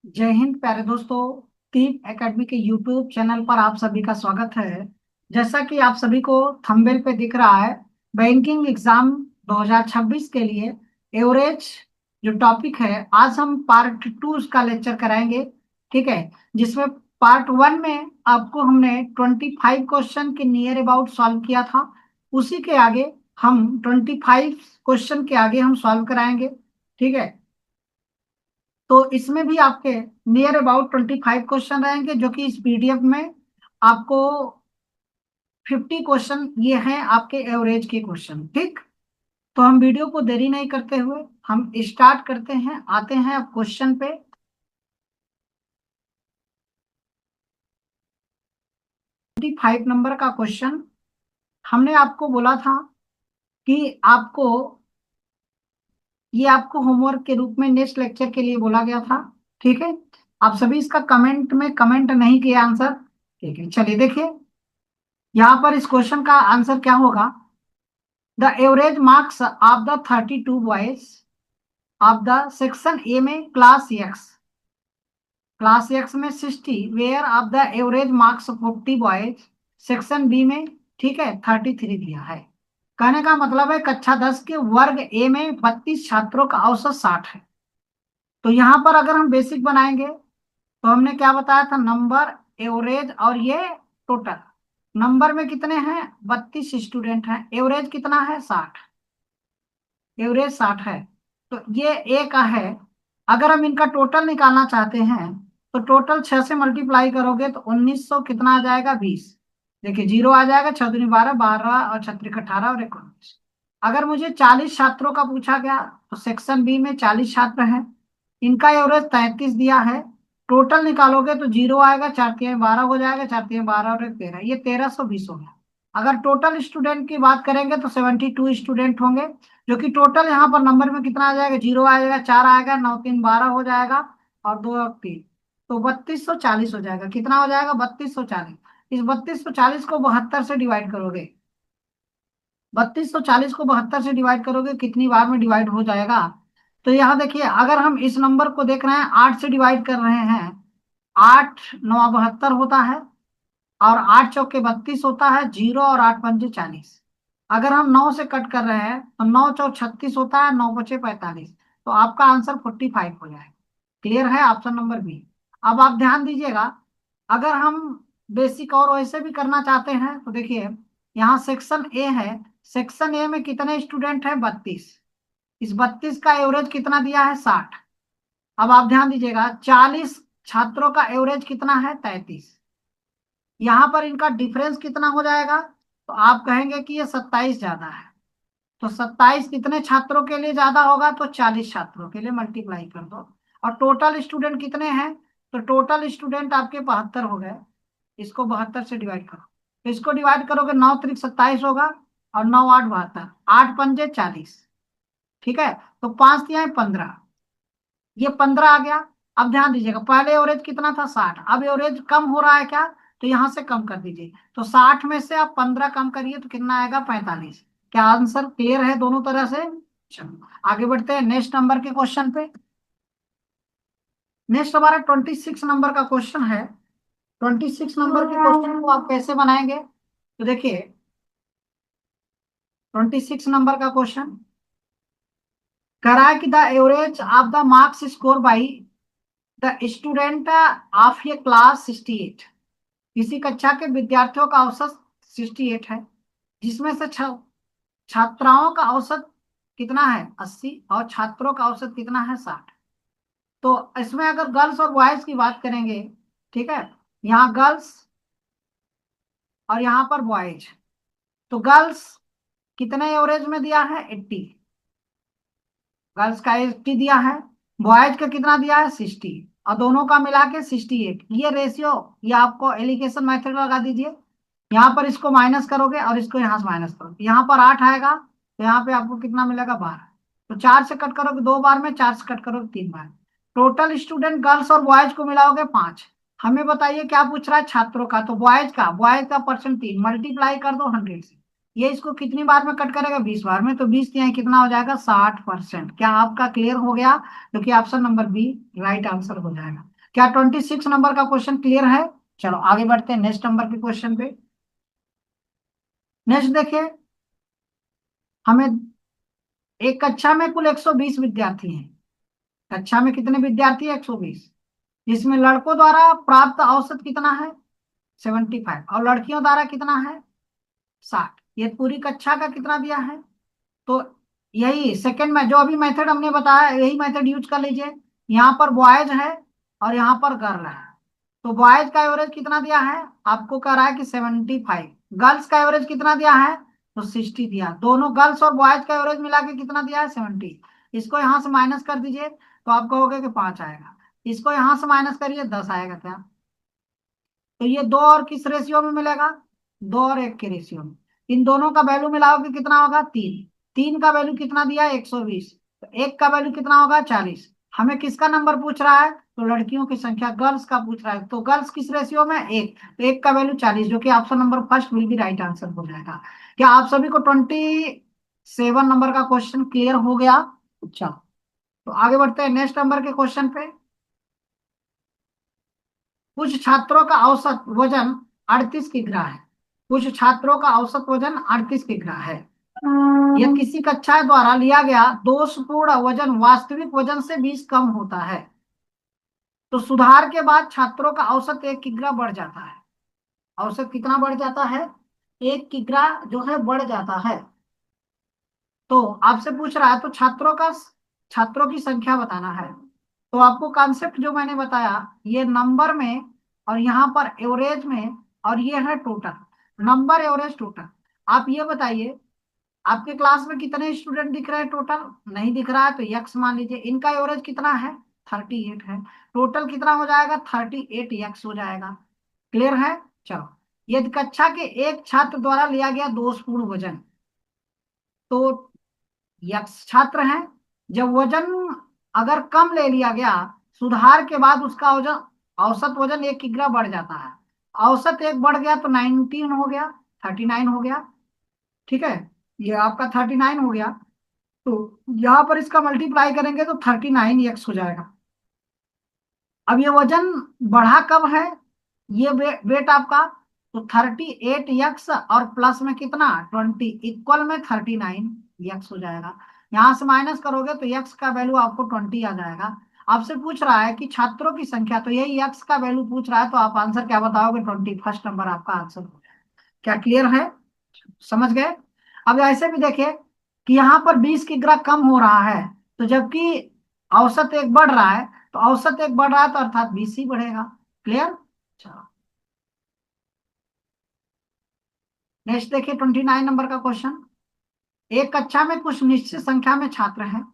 जय हिंद प्यारे दोस्तों। तीन एकेडमी के यूट्यूब चैनल पर आप सभी का स्वागत है। जैसा कि आप सभी को थंबनेल पे दिख रहा है, बैंकिंग एग्जाम 2026 के लिए एवरेज जो टॉपिक है, आज हम पार्ट 2 का लेक्चर कराएंगे। ठीक है, जिसमें पार्ट 1 में आपको हमने 25 क्वेश्चन के नियर अबाउट सॉल्व किया था। उसी के आगे हम 25 क्वेश्चन के आगे हम सॉल्व कराएंगे। ठीक है, तो इसमें भी आपके नियर अबाउट 25 क्वेश्चन रहेंगे, जो कि इस पीडीएफ में आपको 50 क्वेश्चन ये हैं आपके एवरेज के क्वेश्चन। ठीक, तो हम वीडियो को देरी नहीं करते हुए हम स्टार्ट करते हैं, आते हैं अब क्वेश्चन पे। 25 नंबर का क्वेश्चन हमने आपको बोला था कि आपको ये आपको होमवर्क के रूप में नेक्स्ट लेक्चर के लिए बोला गया था। ठीक है, आप सभी इसका कमेंट में कमेंट नहीं किया आंसर। ठीक है, चलिए देखिए यहाँ पर इस क्वेश्चन का आंसर क्या होगा। The average marks of the 32 boys of the section A में क्लास एक्स में 60, where of the average marks 40 boys section B में, ठीक है, 33 दिया है। कहने का मतलब है कक्षा 10 के वर्ग ए में 32 छात्रों का औसत 60 है। तो यहाँ पर अगर हम बेसिक बनाएंगे तो हमने क्या बताया था, नंबर, एवरेज और ये टोटल। नंबर में कितने हैं, 32 स्टूडेंट हैं, एवरेज कितना है 60, एवरेज 60 है। तो ये ए का है। अगर हम इनका टोटल निकालना चाहते हैं तो टोटल 6 से मल्टीप्लाई करोगे तो 1900 कितना आ जाएगा, 20। देखिए जीरो आ जाएगा, 6 दूनी 12, 12 और 6 18 और 19। अगर मुझे 40 छात्रों का पूछा गया तो सेक्शन बी में 40 छात्र हैं, इनका एवरेज 33 दिया है। टोटल निकालोगे तो जीरो आएगा, 4 तिहाई 12 हो जाएगा, 4 तिहाई 12 और 13, ये 1320 हो गया। अगर टोटल स्टूडेंट की बात करेंगे तो 72 स्टूडेंट होंगे, जो कि टोटल यहाँ पर नंबर में कितना आ जाएगा, जीरो आ जाएगा, 4 आएगा, 9 3 12 हो जाएगा और 2 और 3, तो 3240 हो जाएगा। कितना हो जाएगा, 3240। इस 3240 को 72 से डिवाइड करोगे, 3240 को 72 से डिवाइड करोगे कितनी बार में डिवाइड हो जाएगा। तो यहाँ देखिए, अगर हम इस नंबर को देख रहे हैं 8 से डिवाइड कर रहे हैं, 8 9 72 होता है और 8 चौके 32 होता है, जीरो और 8 पंजे 40। अगर हम 9 से कट कर रहे हैं तो 9 चौक 36 होता है, 9 बचे 45। तो आपका आंसर 45 हो जाएगा। क्लियर है, ऑप्शन नंबर बी। अब आप ध्यान दीजिएगा, अगर हम बेसिक और वैसे भी करना चाहते हैं तो देखिए, यहाँ सेक्शन ए है, सेक्शन ए में कितने स्टूडेंट हैं, 32। इस 32 का एवरेज कितना दिया है, 60। अब आप ध्यान दीजिएगा, 40 छात्रों का एवरेज कितना है, 33। यहाँ पर इनका डिफरेंस कितना हो जाएगा, तो आप कहेंगे कि ये 27 ज्यादा है। तो 27 कितने छात्रों के लिए ज्यादा होगा, तो 40 छात्रों के लिए, मल्टीप्लाई कर दो। और टोटल स्टूडेंट कितने हैं, तो टोटल स्टूडेंट आपके 72 हो गए। इसको 72 से डिवाइड करो, तो इसको डिवाइड करोगे, 9 त्रिक 27 होगा और 9 8 72, 8 पंजे 40। ठीक है, तो 5 तिहाई 15, ये 15 आ गया। अब ध्यान दीजिएगा, पहले एवरेज कितना था, 60, अब एवरेज कम हो रहा है क्या, तो यहां से कम कर दीजिए। तो 60 में से आप 15 कम करिए तो कितना आएगा, 45। क्या आंसर क्लियर है दोनों तरह से। चलो आगे बढ़ते हैं नेक्स्ट नंबर के क्वेश्चन पे। नेक्स्ट हमारा 26 नंबर का क्वेश्चन है। 26 नंबर के क्वेश्चन को आप कैसे बनाएंगे, तो देखिए 26 नंबर का क्वेश्चन कह रहा है कि the average of the marks score by the student of A class 68। किसी कक्षा के विद्यार्थियों का औसत 68 है, जिसमें से छात्राओं का औसत कितना है, 80, और छात्रों का औसत कितना है, 60। तो इसमें अगर गर्ल्स और बॉयज की बात करेंगे, ठीक है, यहाँ गर्ल्स और यहाँ पर बॉयज, तो गर्ल्स कितने एवरेज में दिया है, 80, गर्ल्स का 80 दिया है, बॉयज का कितना दिया है, 60, और दोनों का मिला के 68। ये रेशियो, ये आपको एलिगेशन मेथड लगा दीजिए। यहाँ पर इसको माइनस करोगे और इसको यहाँ से माइनस करोगे, यहाँ पर 8 आएगा तो यहाँ पे आपको कितना मिलेगा, 12। तो 4 से कट करोगे 2 बार में, 4 से कट करोगे 3 बार। टोटल स्टूडेंट गर्ल्स और बॉयज को मिलाओगे 5। हमें बताइए क्या पूछ रहा है, छात्रों का, तो बॉयज का परसेंट 3, मल्टीप्लाई कर दो 100 से। ये इसको कितनी बार में कट करेगा, 20 बार में, तो 20 यहाँ कितना हो जाएगा, 60%। क्या आपका क्लियर हो गया, क्योंकि option number B right answer हो जाएगा। क्या 26 नंबर का क्वेश्चन क्लियर है? चलो आगे बढ़ते हैं नेक्स्ट नंबर के क्वेश्चन पे। नेक्स्ट देखिए, हमें एक कक्षा में कुल 120 विद्यार्थी हैं। कक्षा में कितने विद्यार्थी है? 120। जिसमें लड़कों द्वारा प्राप्त औसत कितना है? 75। और लड़कियों द्वारा कितना है? 60। ये पूरी कक्षा का कितना दिया है? तो यही सेकंड में जो अभी मेथड हमने बताया, यही मेथड यूज कर लीजिए। यहाँ पर बॉयज है और यहाँ पर गर्ल है। तो बॉयज का एवरेज कितना दिया है? आपको कह रहा है कि 75। गर्ल्स का एवरेज कितना दिया है? तो 60 दिया। दोनों गर्ल्स और बॉयज का एवरेज मिला के कितना दिया है? 70। इसको यहाँ से माइनस कर दीजिए तो आप कहोगे कि 5 आएगा। इसको यहाँ से माइनस करिए, 10 आएगा क्या? तो ये दो और किस रेशियो में मिलेगा? 2 और 1 के रेशियो में। इन दोनों का वैल्यू मिलाओगे कितना होगा? 3। 3 का वैल्यू कितना दिया? 120। तो 1 का वैल्यू कितना होगा? 40। हमें किसका नंबर पूछ रहा है? तो लड़कियों की संख्या, गर्ल्स का पूछ रहा है। तो गर्ल्स किस रेशियो में? 1। तो 1 का वैल्यू 40, जो कि option number first will be right answer हो जाएगा। क्या आप सभी को 27 नंबर का क्वेश्चन क्लियर हो गया? अच्छा, तो आगे बढ़ते हैं नेक्स्ट नंबर के क्वेश्चन पे। कुछ छात्रों का औसत वजन 38 किग्रा है। कुछ छात्रों का औसत वजन 38 किग्रा है। यह किसी कक्षा द्वारा लिया गया दोषपूर्ण वजन वास्तविक वजन से 20 कम होता है, तो सुधार के बाद छात्रों का औसत 1 किग्रा बढ़ जाता है। औसत कितना बढ़ जाता है? 1 किग्रा जो है बढ़ जाता है। तो आपसे पूछ रहा है तो छात्रों की संख्या बताना है। तो आपको कॉन्सेप्ट जो मैंने बताया, ये नंबर में और यहाँ पर एवरेज में, और ये है टोटल नंबर एवरेज टोटल। आप ये बताइए, आपके क्लास में कितने स्टूडेंट दिख रहे हैं? टोटल नहीं दिख रहा है तो यक्स मान लीजिए। इनका एवरेज कितना है? 38 है। टोटल कितना हो जाएगा? 38 यक्स हो जाएगा। क्लियर है? चलो, यदि कक्षा के एक छात्र द्वारा लिया गया दोषपूर्ण वजन, तो यक्स छात्र हैं। जब वजन अगर कम ले लिया गया, सुधार के बाद उसका वजन, औसत वजन 1 किग्रा बढ़ जाता है। औसत 1 बढ़ गया तो 19 हो गया, 39 हो गया। ठीक है, ये आपका 39 हो गया। तो यहां पर इसका मल्टीप्लाई करेंगे तो 39 एक्स हो जाएगा। अब ये वजन बढ़ा कब है? ये वेट आपका, तो 38 एक्स और प्लस में कितना? 20 इक्वल में 39 एक्स हो जाएगा। यहां से माइनस करोगे तो यक्स का वैल्यू आपको 20 आ जाएगा। आपसे पूछ रहा है कि छात्रों की संख्या, तो यही यक्स का वैल्यू पूछ रहा है, तो आप आंसर क्या बताओगे? 20। फर्स्ट नंबर आपका आंसर हो जाएगा। क्या क्लियर है? समझ गए? अब ऐसे भी देखिए कि यहाँ पर 20 किग्रा कम हो रहा है, तो जबकि औसत 1 बढ़ रहा है, तो औसत 1 बढ़ रहा है तो अर्थात 20 ही बढ़ेगा। क्लियर? चलो नेक्स्ट देखिए 29 नंबर का क्वेश्चन। एक कक्षा में कुछ निश्चित संख्या में छात्र हैं,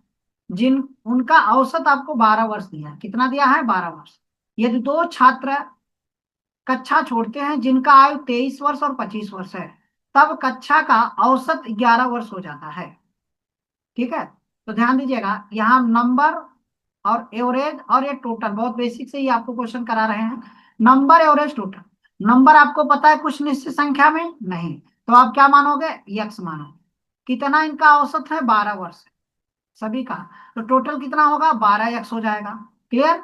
जिन उनका औसत आपको 12 वर्ष दिया है। कितना दिया है? 12 वर्ष। यदि दो छात्र कक्षा छोड़ते हैं जिनका आयु 23 वर्ष और 25 वर्ष है, तब कक्षा का औसत 11 वर्ष हो जाता है। ठीक है, तो ध्यान दीजिएगा, यहाँ नंबर और एवरेज और ये टोटल, बहुत बेसिक से ही आपको क्वेश्चन करा रहे हैं। Number average total. नंबर आपको पता है कुछ निश्चित संख्या में नहीं, तो आप क्या मानोगे? यक्स मानोगे। कितना इनका औसत है? 12 वर्ष सभी का। तो टोटल कितना होगा? 12 यक्स हो जाएगा। क्लियर?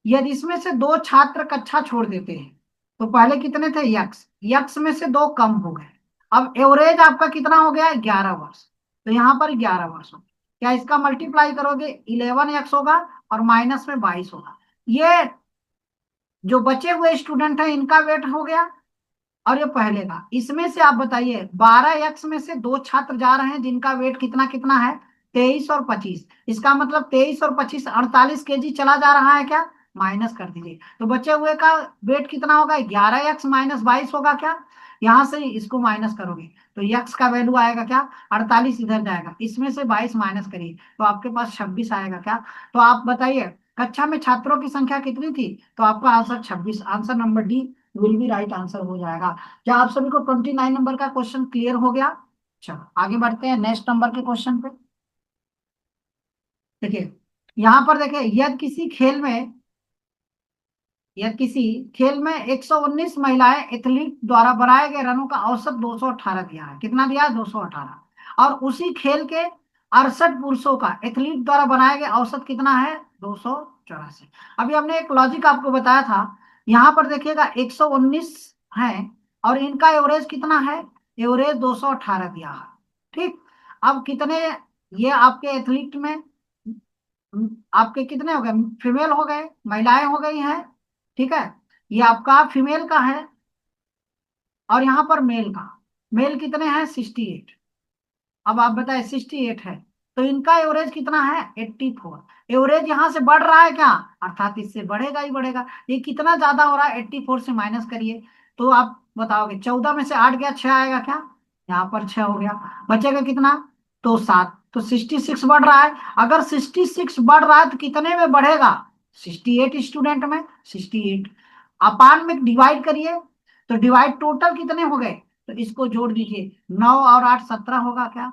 यदि इसमें से दो छात्र कक्षा छोड़ देते हैं, तो पहले कितने थे? यक्स। यक्स में से दो कम हो गए। अब एवरेज आपका कितना हो गया? 11 वर्ष। तो यहाँ पर 11 वर्ष हो। क्या इसका मल्टीप्लाई करोगे? 11 यक्स होगा और माइनस में 22 होगा। ये जो बचे हुए स्टूडेंट हैं इनका वेट हो गया, और ये पहले का। इसमें से आप बताइए, 12 यक्स में से दो छात्र जा रहे हैं जिनका वेट कितना कितना है? 23 और 25। इसका मतलब 23 और 25, 48 केजी चला जा रहा है क्या? माइनस कर दीजिए, तो बचे हुए का वेट कितना होगा? 11 यक्स माइनस 22 होगा क्या? यहां से इसको माइनस करोगे तो यक्स का वैल्यू आएगा क्या? 48 इधर जाएगा, इसमें से 22 माइनस करिए तो आपके पास 26 आएगा क्या? तो आप बताइए, कक्षा में छात्रों की संख्या कितनी थी? तो आपका answer 26। Answer number D will be right answer हो जाएगा। क्या आप सभी को 29 नंबर का क्वेश्चन क्लियर हो गया? चलो आगे बढ़ते हैं नेक्स्ट नंबर के क्वेश्चन पे। देखिए, यहां पर देखिए, यदि किसी खेल में 119 महिलाएं एथलीट द्वारा बनाए गए रनों का औसत 218 दिया है। कितना दिया है? 218। और उसी खेल के 68 पुरुषों का एथलीट द्वारा बनाए गए औसत कितना है? 200 84। अभी हमने एक लॉजिक आपको बताया था, यहाँ पर देखिएगा 119 है और इनका एवरेज कितना है, एवरेज 218 दिया है। ठीक, अब कितने, ये आपके एथलीट में आपके कितने हो गए, फीमेल हो गए, महिलाएं हो गई हैं। ठीक है, ये आपका फीमेल का है और यहाँ पर मेल का, मेल कितने हैं 68। अब आप बताएं 68 है तो इनका एवरेज कितना है 84। एवरेज यहाँ से बढ़ रहा है क्या, अर्थात इससे बढ़ेगा ही बढ़ेगा। ये कितना ज्यादा हो रहा है, 84 से माइनस करिए तो आप बताओगे 14 में से 8 गया, 6 आएगा क्या, यहाँ पर 6 हो गया, बचेगा कितना, तो 7। तो 66 बढ़ रहा है। अगर 66 बढ़ रहा है तो कितने में बढ़ेगा, 68 स्टूडेंट में, 68 अपान में डिवाइड करिए, तो डिवाइड टोटल कितने हो गए, तो इसको जोड़ दीजिए, 9 और 8 17 होगा क्या,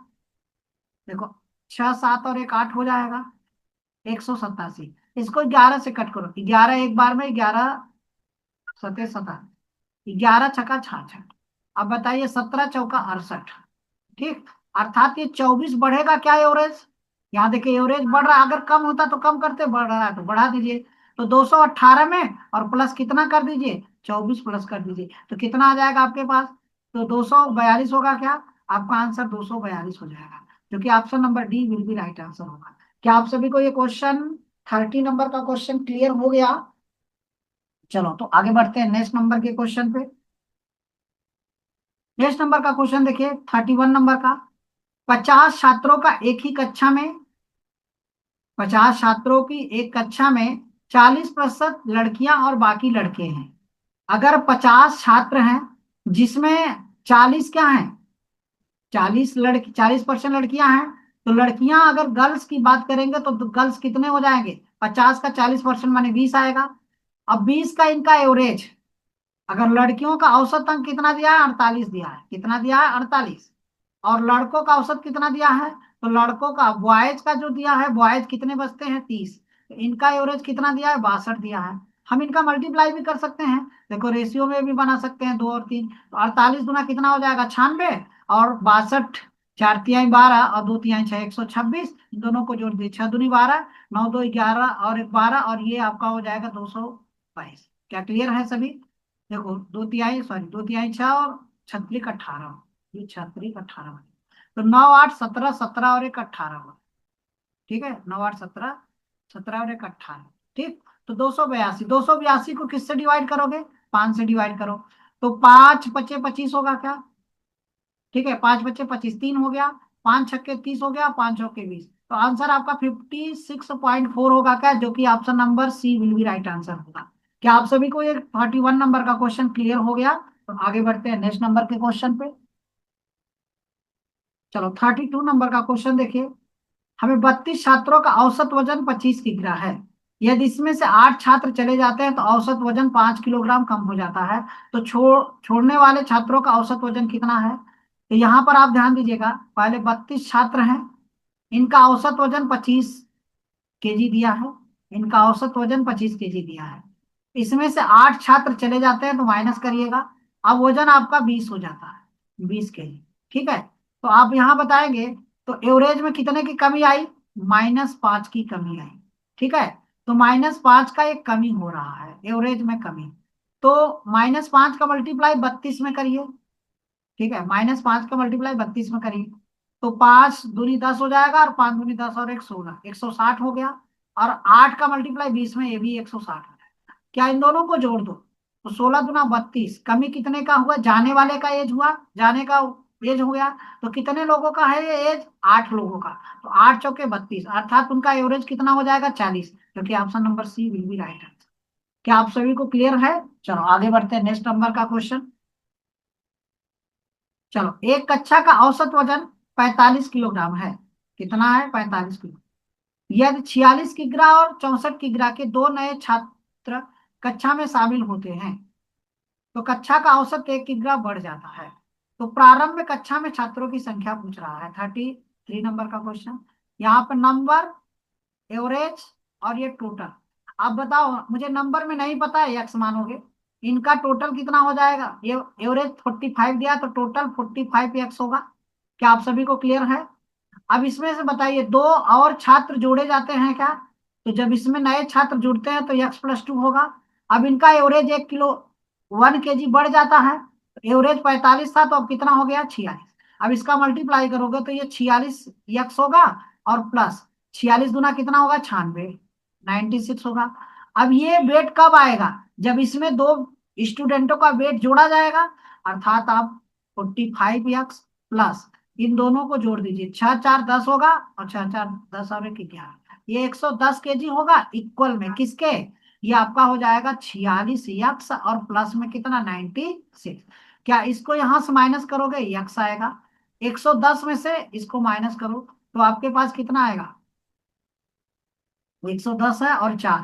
देखो 6 7 और एक 8 हो जाएगा, 187। इसको 11 से कट करो, 11 एक बार में, 11 सते 17, 11 छक्का 66। अब बताइए 17 चौका 68। ठीक, अर्थात ये 24 बढ़ेगा क्या एवरेज, यहाँ देखिए एवरेज बढ़ रहा है, अगर कम होता तो कम करते, बढ़ रहा है तो बढ़ा दीजिए। तो 218 में और प्लस कितना कर दीजिए, 24 प्लस कर दीजिए, तो कितना आ जाएगा आपके पास, तो 242 होगा क्या, आपका आंसर 242 हो जाएगा, जो कि option number D will be right answer होगा। क्या आप सभी को ये क्वेश्चन 30 नंबर का क्वेश्चन क्लियर हो गया। चलो तो आगे बढ़ते हैं नेक्स्ट नंबर के क्वेश्चन पे। नेक्स्ट नंबर का क्वेश्चन देखिए 31 नंबर का, 50 छात्रों का एक ही कक्षा में, 50 छात्रों की एक कक्षा में 40% लड़कियां और बाकी लड़के हैं। अगर 50 छात्र हैं जिसमें 40 क्या हैं, 40% लड़कियां हैं, तो लड़कियां अगर गर्ल्स की बात करेंगे तो गर्ल्स कितने हो जाएंगे, 50 का 40% माने 20 आएगा। अब 20 का इनका एवरेज, अगर लड़कियों का औसत अंक कितना दिया है 48 दिया है, कितना दिया है 48, और लड़कों का औसत कितना दिया है, तो लड़कों का बॉयज का जो दिया है, बॉयज कितने बचते हैं 30, तो इनका एवरेज कितना दिया है 62 दिया है। हम इनका मल्टीप्लाई भी कर सकते हैं, देखो रेशियो में भी बना सकते हैं 2 और 3, तो 48 गुना कितना हो जाएगा 96, और 62 4 तिहाई 12 और 2 तिहाई 6 126, इन दोनों को जोड़ दिए 6 दूनी 12, 9 2 11 और एक 12, और ये आपका हो जाएगा 222। क्या क्लियर है सभी, देखो 2 तिहाई सॉरी 2 तिहाई 6 और छत्रिक 18, ये छत्रिक 18, तो 9 8 17, 17 और एक 18 हुआ। ठीक है, 9 8 17, 17 और एक 18। ठीक, तो 282, 282 को किससे डिवाइड करोगे, 5 से डिवाइड करो, तो 5 पचे 25 होगा क्या, ठीक है 5 बच्चे 25, 3 हो गया, 5 छक्के 30 हो गया, 5 चौके 20, तो आंसर आपका 56.4 होगा क्या, जो कि option number C will be right answer होगा। क्या आप सभी को ये 31 नंबर का क्वेश्चन क्लियर हो गया। तो आगे बढ़ते हैं नेक्स्ट नंबर के क्वेश्चन पे। चलो 32 नंबर का क्वेश्चन देखिए, हमें 32 छात्रों का औसत वजन 25 किग्रा है। यदि इसमें से 8 छात्र चले जाते हैं तो औसत वजन 5 किलोग्राम कम हो जाता है, तो छोड़ने वाले छात्रों का औसत वजन कितना है। तो यहाँ पर आप ध्यान दीजिएगा, पहले 32 छात्र हैं, इनका औसत वजन 25 केजी दिया है, इनका औसत वजन 25 केजी दिया है। इसमें से 8 छात्र चले जाते हैं तो माइनस करिएगा, अब वजन आपका 20 हो जाता है, 20 केजी। ठीक है, तो आप यहाँ बताएंगे तो एवरेज में कितने की कमी आई, -5 की कमी आई। ठीक है, तो -5 का एक कमी हो रहा है, एवरेज में कमी, तो -5 का मल्टीप्लाई 32 में करिए। ठीक है, -5 का मल्टीप्लाई 32 में करिए, तो 5 दूनी 10 हो जाएगा, और 5 दूनी 10 और एक 16, 160 हो गया, और 8 का मल्टीप्लाई 20 में, ये भी 160 हो जाएगा। क्या इन दोनों को जोड़ दो, तो 16 दूना 32, कमी कितने का हुआ, जाने वाले का एज हुआ, जाने का एज हो गया, तो कितने लोगों का है ये एज, 8 लोगों का, तो 8 चौके 32, अर्थात उनका एवरेज कितना हो जाएगा 40, जो कि option number C will be right answer. क्या आप सभी को क्लियर है। चलो आगे बढ़ते हैं नेक्स्ट नंबर का क्वेश्चन। चलो, एक कक्षा का औसत वजन 45 किलोग्राम है, कितना है 45 किलो। यदि 46 किग्रा और 64 किग्रा के दो नए छात्र कक्षा में शामिल होते हैं तो कक्षा का औसत 1 किग्रा बढ़ जाता है। तो प्रारंभ में कक्षा में छात्रों की संख्या पूछ रहा है, 33 नंबर का क्वेश्चन। यहाँ पर नंबर, एवरेज और ये टोटल। आप बताओ, मुझे नंबर में नहीं पता है, एक्स मानोगे, इनका टोटल कितना हो जाएगा, ये एवरेज 45 दिया तो टोटल 45 एक्स होगा। क्या आप सभी को क्लियर है। अब इसमें से बताइए, दो और छात्र जोड़े जाते हैं क्या, तो जब इसमें नए छात्र जुड़ते हैं तो x+2 होगा। अब इनका एवरेज 1 किलो 1 kg बढ़ जाता है। एवरेज 45 था तो अब कितना हो गया 46। अब इसका मल्टीप्लाई करोगे तो ये 46 होगा, और प्लस 46 दूना कितना होगा 96, 96 होगा। अब ये वेट कब आएगा, जब इसमें दो स्टूडेंटों का वेट जोड़ा जाएगा, अर्थात आप 45x प्लस इन दोनों को जोड़ दीजिए, 6×4 = 10 होगा, और 6×4 = 10 और 1 = 11, ये 110 kg होगा इक्वल में किसके, ये आपका हो जाएगा 46x और प्लस में कितना 96। क्या इसको यहां से माइनस करोगे यक्स आएगा, 110 में से इसको माइनस करो तो आपके पास कितना आएगा, 110 है और 4।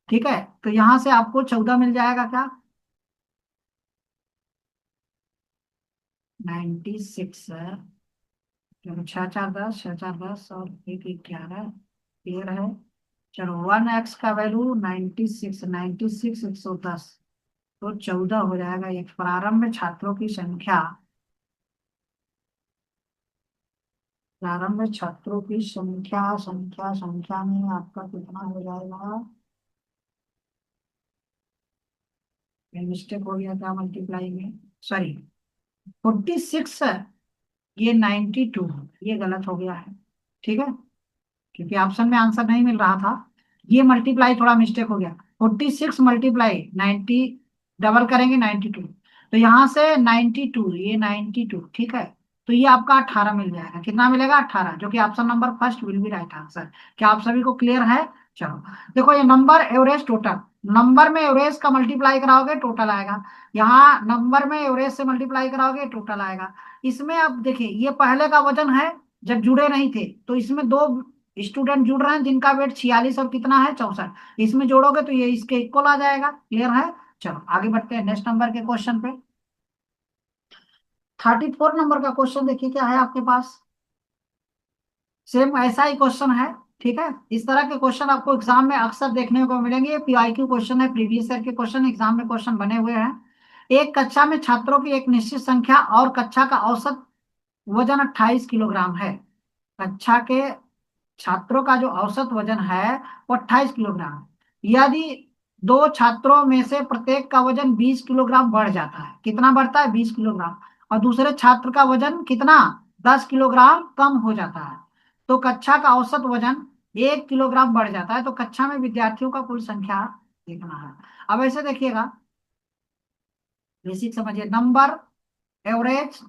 ठीक है, तो यहां से आपको 14 मिल जाएगा क्या, 96 है। चलो 6×4 = 10, 6×4 = 10 और 1 = 11, क्लियर है। चलो 1x का वैल्यू 96, 96 110, तो 14 हो जाएगा। एक प्रारंभ में छात्रों की संख्या, प्रारंभ में छात्रों की संख्या संख्या संख्या में आपका कितना हो जाएगा, मिस्टेक हो गया था मल्टीप्लाई में, सॉरी 46 है, ये 92, ये गलत हो गया है। ठीक है, क्योंकि ऑप्शन में आंसर नहीं मिल रहा था, ये मल्टीप्लाई थोड़ा मिस्टेक हो गया। 46 मल्टीप्लाई 90, डबल करेंगे 92, तो यहाँ से 92, ये 92, ठीक है। तो ये आपका 18 मिल जाएगा, कितना मिलेगा 18, जो कि option number first will be right answer. क्या आप सभी को क्लियर है। चलो देखो, ये नंबर एवरेज टोटल, नंबर में एवरेज का मल्टीप्लाई कराओगे टोटल आएगा, यहाँ नंबर में एवरेज से मल्टीप्लाई कराओगे टोटल आएगा। इसमें अब देखिए, ये पहले का वजन है जब जुड़े नहीं थे, तो इसमें दो स्टूडेंट जुड़ रहे हैं जिनका वेट 46 और कितना है 64, इसमें जोड़ोगे तो ये इसके इक्वल आ जाएगा, क्लियर है। चलो आगे बढ़ते हैं नेक्स्ट नंबर के क्वेश्चन पे। 34 नंबर का क्वेश्चन देखिए क्या है आपके पास, सेम ऐसा ही क्वेश्चन है। ठीक है, इस तरह के क्वेश्चन आपको एग्जाम में अक्सर देखने को मिलेंगे, ये PIQ क्वेश्चन है, प्रीवियस ईयर के क्वेश्चन एग्जाम में क्वेश्चन बने हुए हैं। एक कक्षा में छात्रों की एक निश्चित संख्या और कक्षा का औसत वजन 28 किलोग्राम है। कक्षा के छात्रों का जो औसत वजन है वो 28 किलोग्राम है। यदि दो छात्रों में से प्रत्येक का वजन 20 किलोग्राम बढ़ जाता है, कितना बढ़ता है 20 किलोग्राम, और दूसरे छात्र का वजन कितना 10 किलोग्राम कम हो जाता है, तो कक्षा का औसत वजन 1 किलोग्राम बढ़ जाता है, तो कक्षा में विद्यार्थियों का कुल संख्या देखना है। अब ऐसे देखिएगा, बेसिक समझिए, number average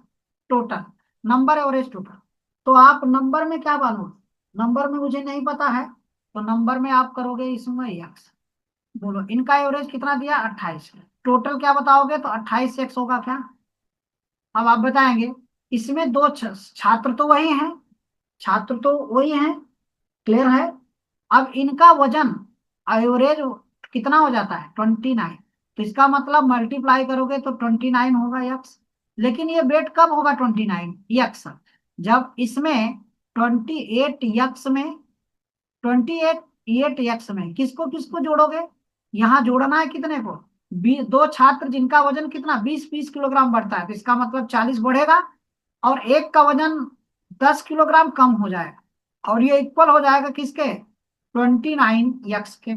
total, number average total, तो आप नंबर में क्या मानोगे, नंबर में मुझे नहीं पता है, तो नंबर में आप करोगे इसमें यक्स, बोलो इनका एवरेज कितना दिया 28, टोटल क्या बताओगे तो 28 x होगा क्या। अब आप बताएंगे, इसमें दो छात्र तो वही हैं, छात्र तो वही हैं, क्लियर है। अब इनका वजन एवरेज कितना हो जाता है 29, तो इसका मतलब मल्टीप्लाई करोगे तो 29 होगा यक्स। लेकिन ये वेट कब होगा 29 यक्स, जब इसमें 28 यक्स में, 28 यक्स में किसको किसको जोड़ोगे, यहाँ जोड़ना है कितने को, दो छात्र जिनका वजन कितना 20-20 किलोग्राम बढ़ता है, तो इसका मतलब 40 बढ़ेगा, और एक का वजन 10 किलोग्राम कम हो जाएगा, और ये इक्वल हो जाएगा किसके 29 यक्स के।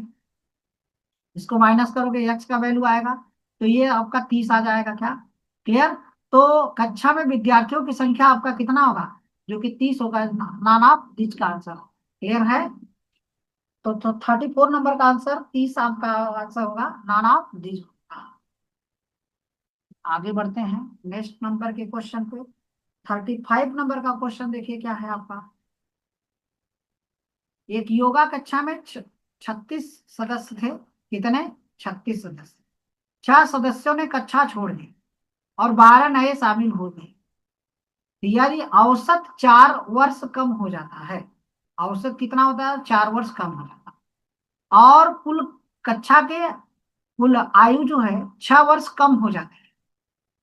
इसको माइनस करोगे यक्स का वैल्यू आएगा, तो ये आपका 30 आ जाएगा क्या, क्लियर। तो कक्षा में विद्यार्थियों की संख्या आपका कितना होगा, जो कि 30 होगा, नान ऑफ दिस का आंसर, क्लियर है। तो 34 नंबर का आंसर 30 आपका आंसर होगा, नान ऑफ दिस। आगे बढ़ते हैं नेक्स्ट नंबर के क्वेश्चन पे। 35 नंबर का क्वेश्चन देखिए क्या है आपका। एक योगा कक्षा में 36 सदस्य थे, कितने 36 सदस्य, 6 सदस्यों ने कक्षा छोड़ दी और 12 नए शामिल हो गए। यदि औसत 4 वर्ष कम हो जाता है, औसत कितना होता है 4 वर्ष कम हो जाता है, और कुल कक्षा के कुल आयु जो है 6 वर्ष कम हो जाती है,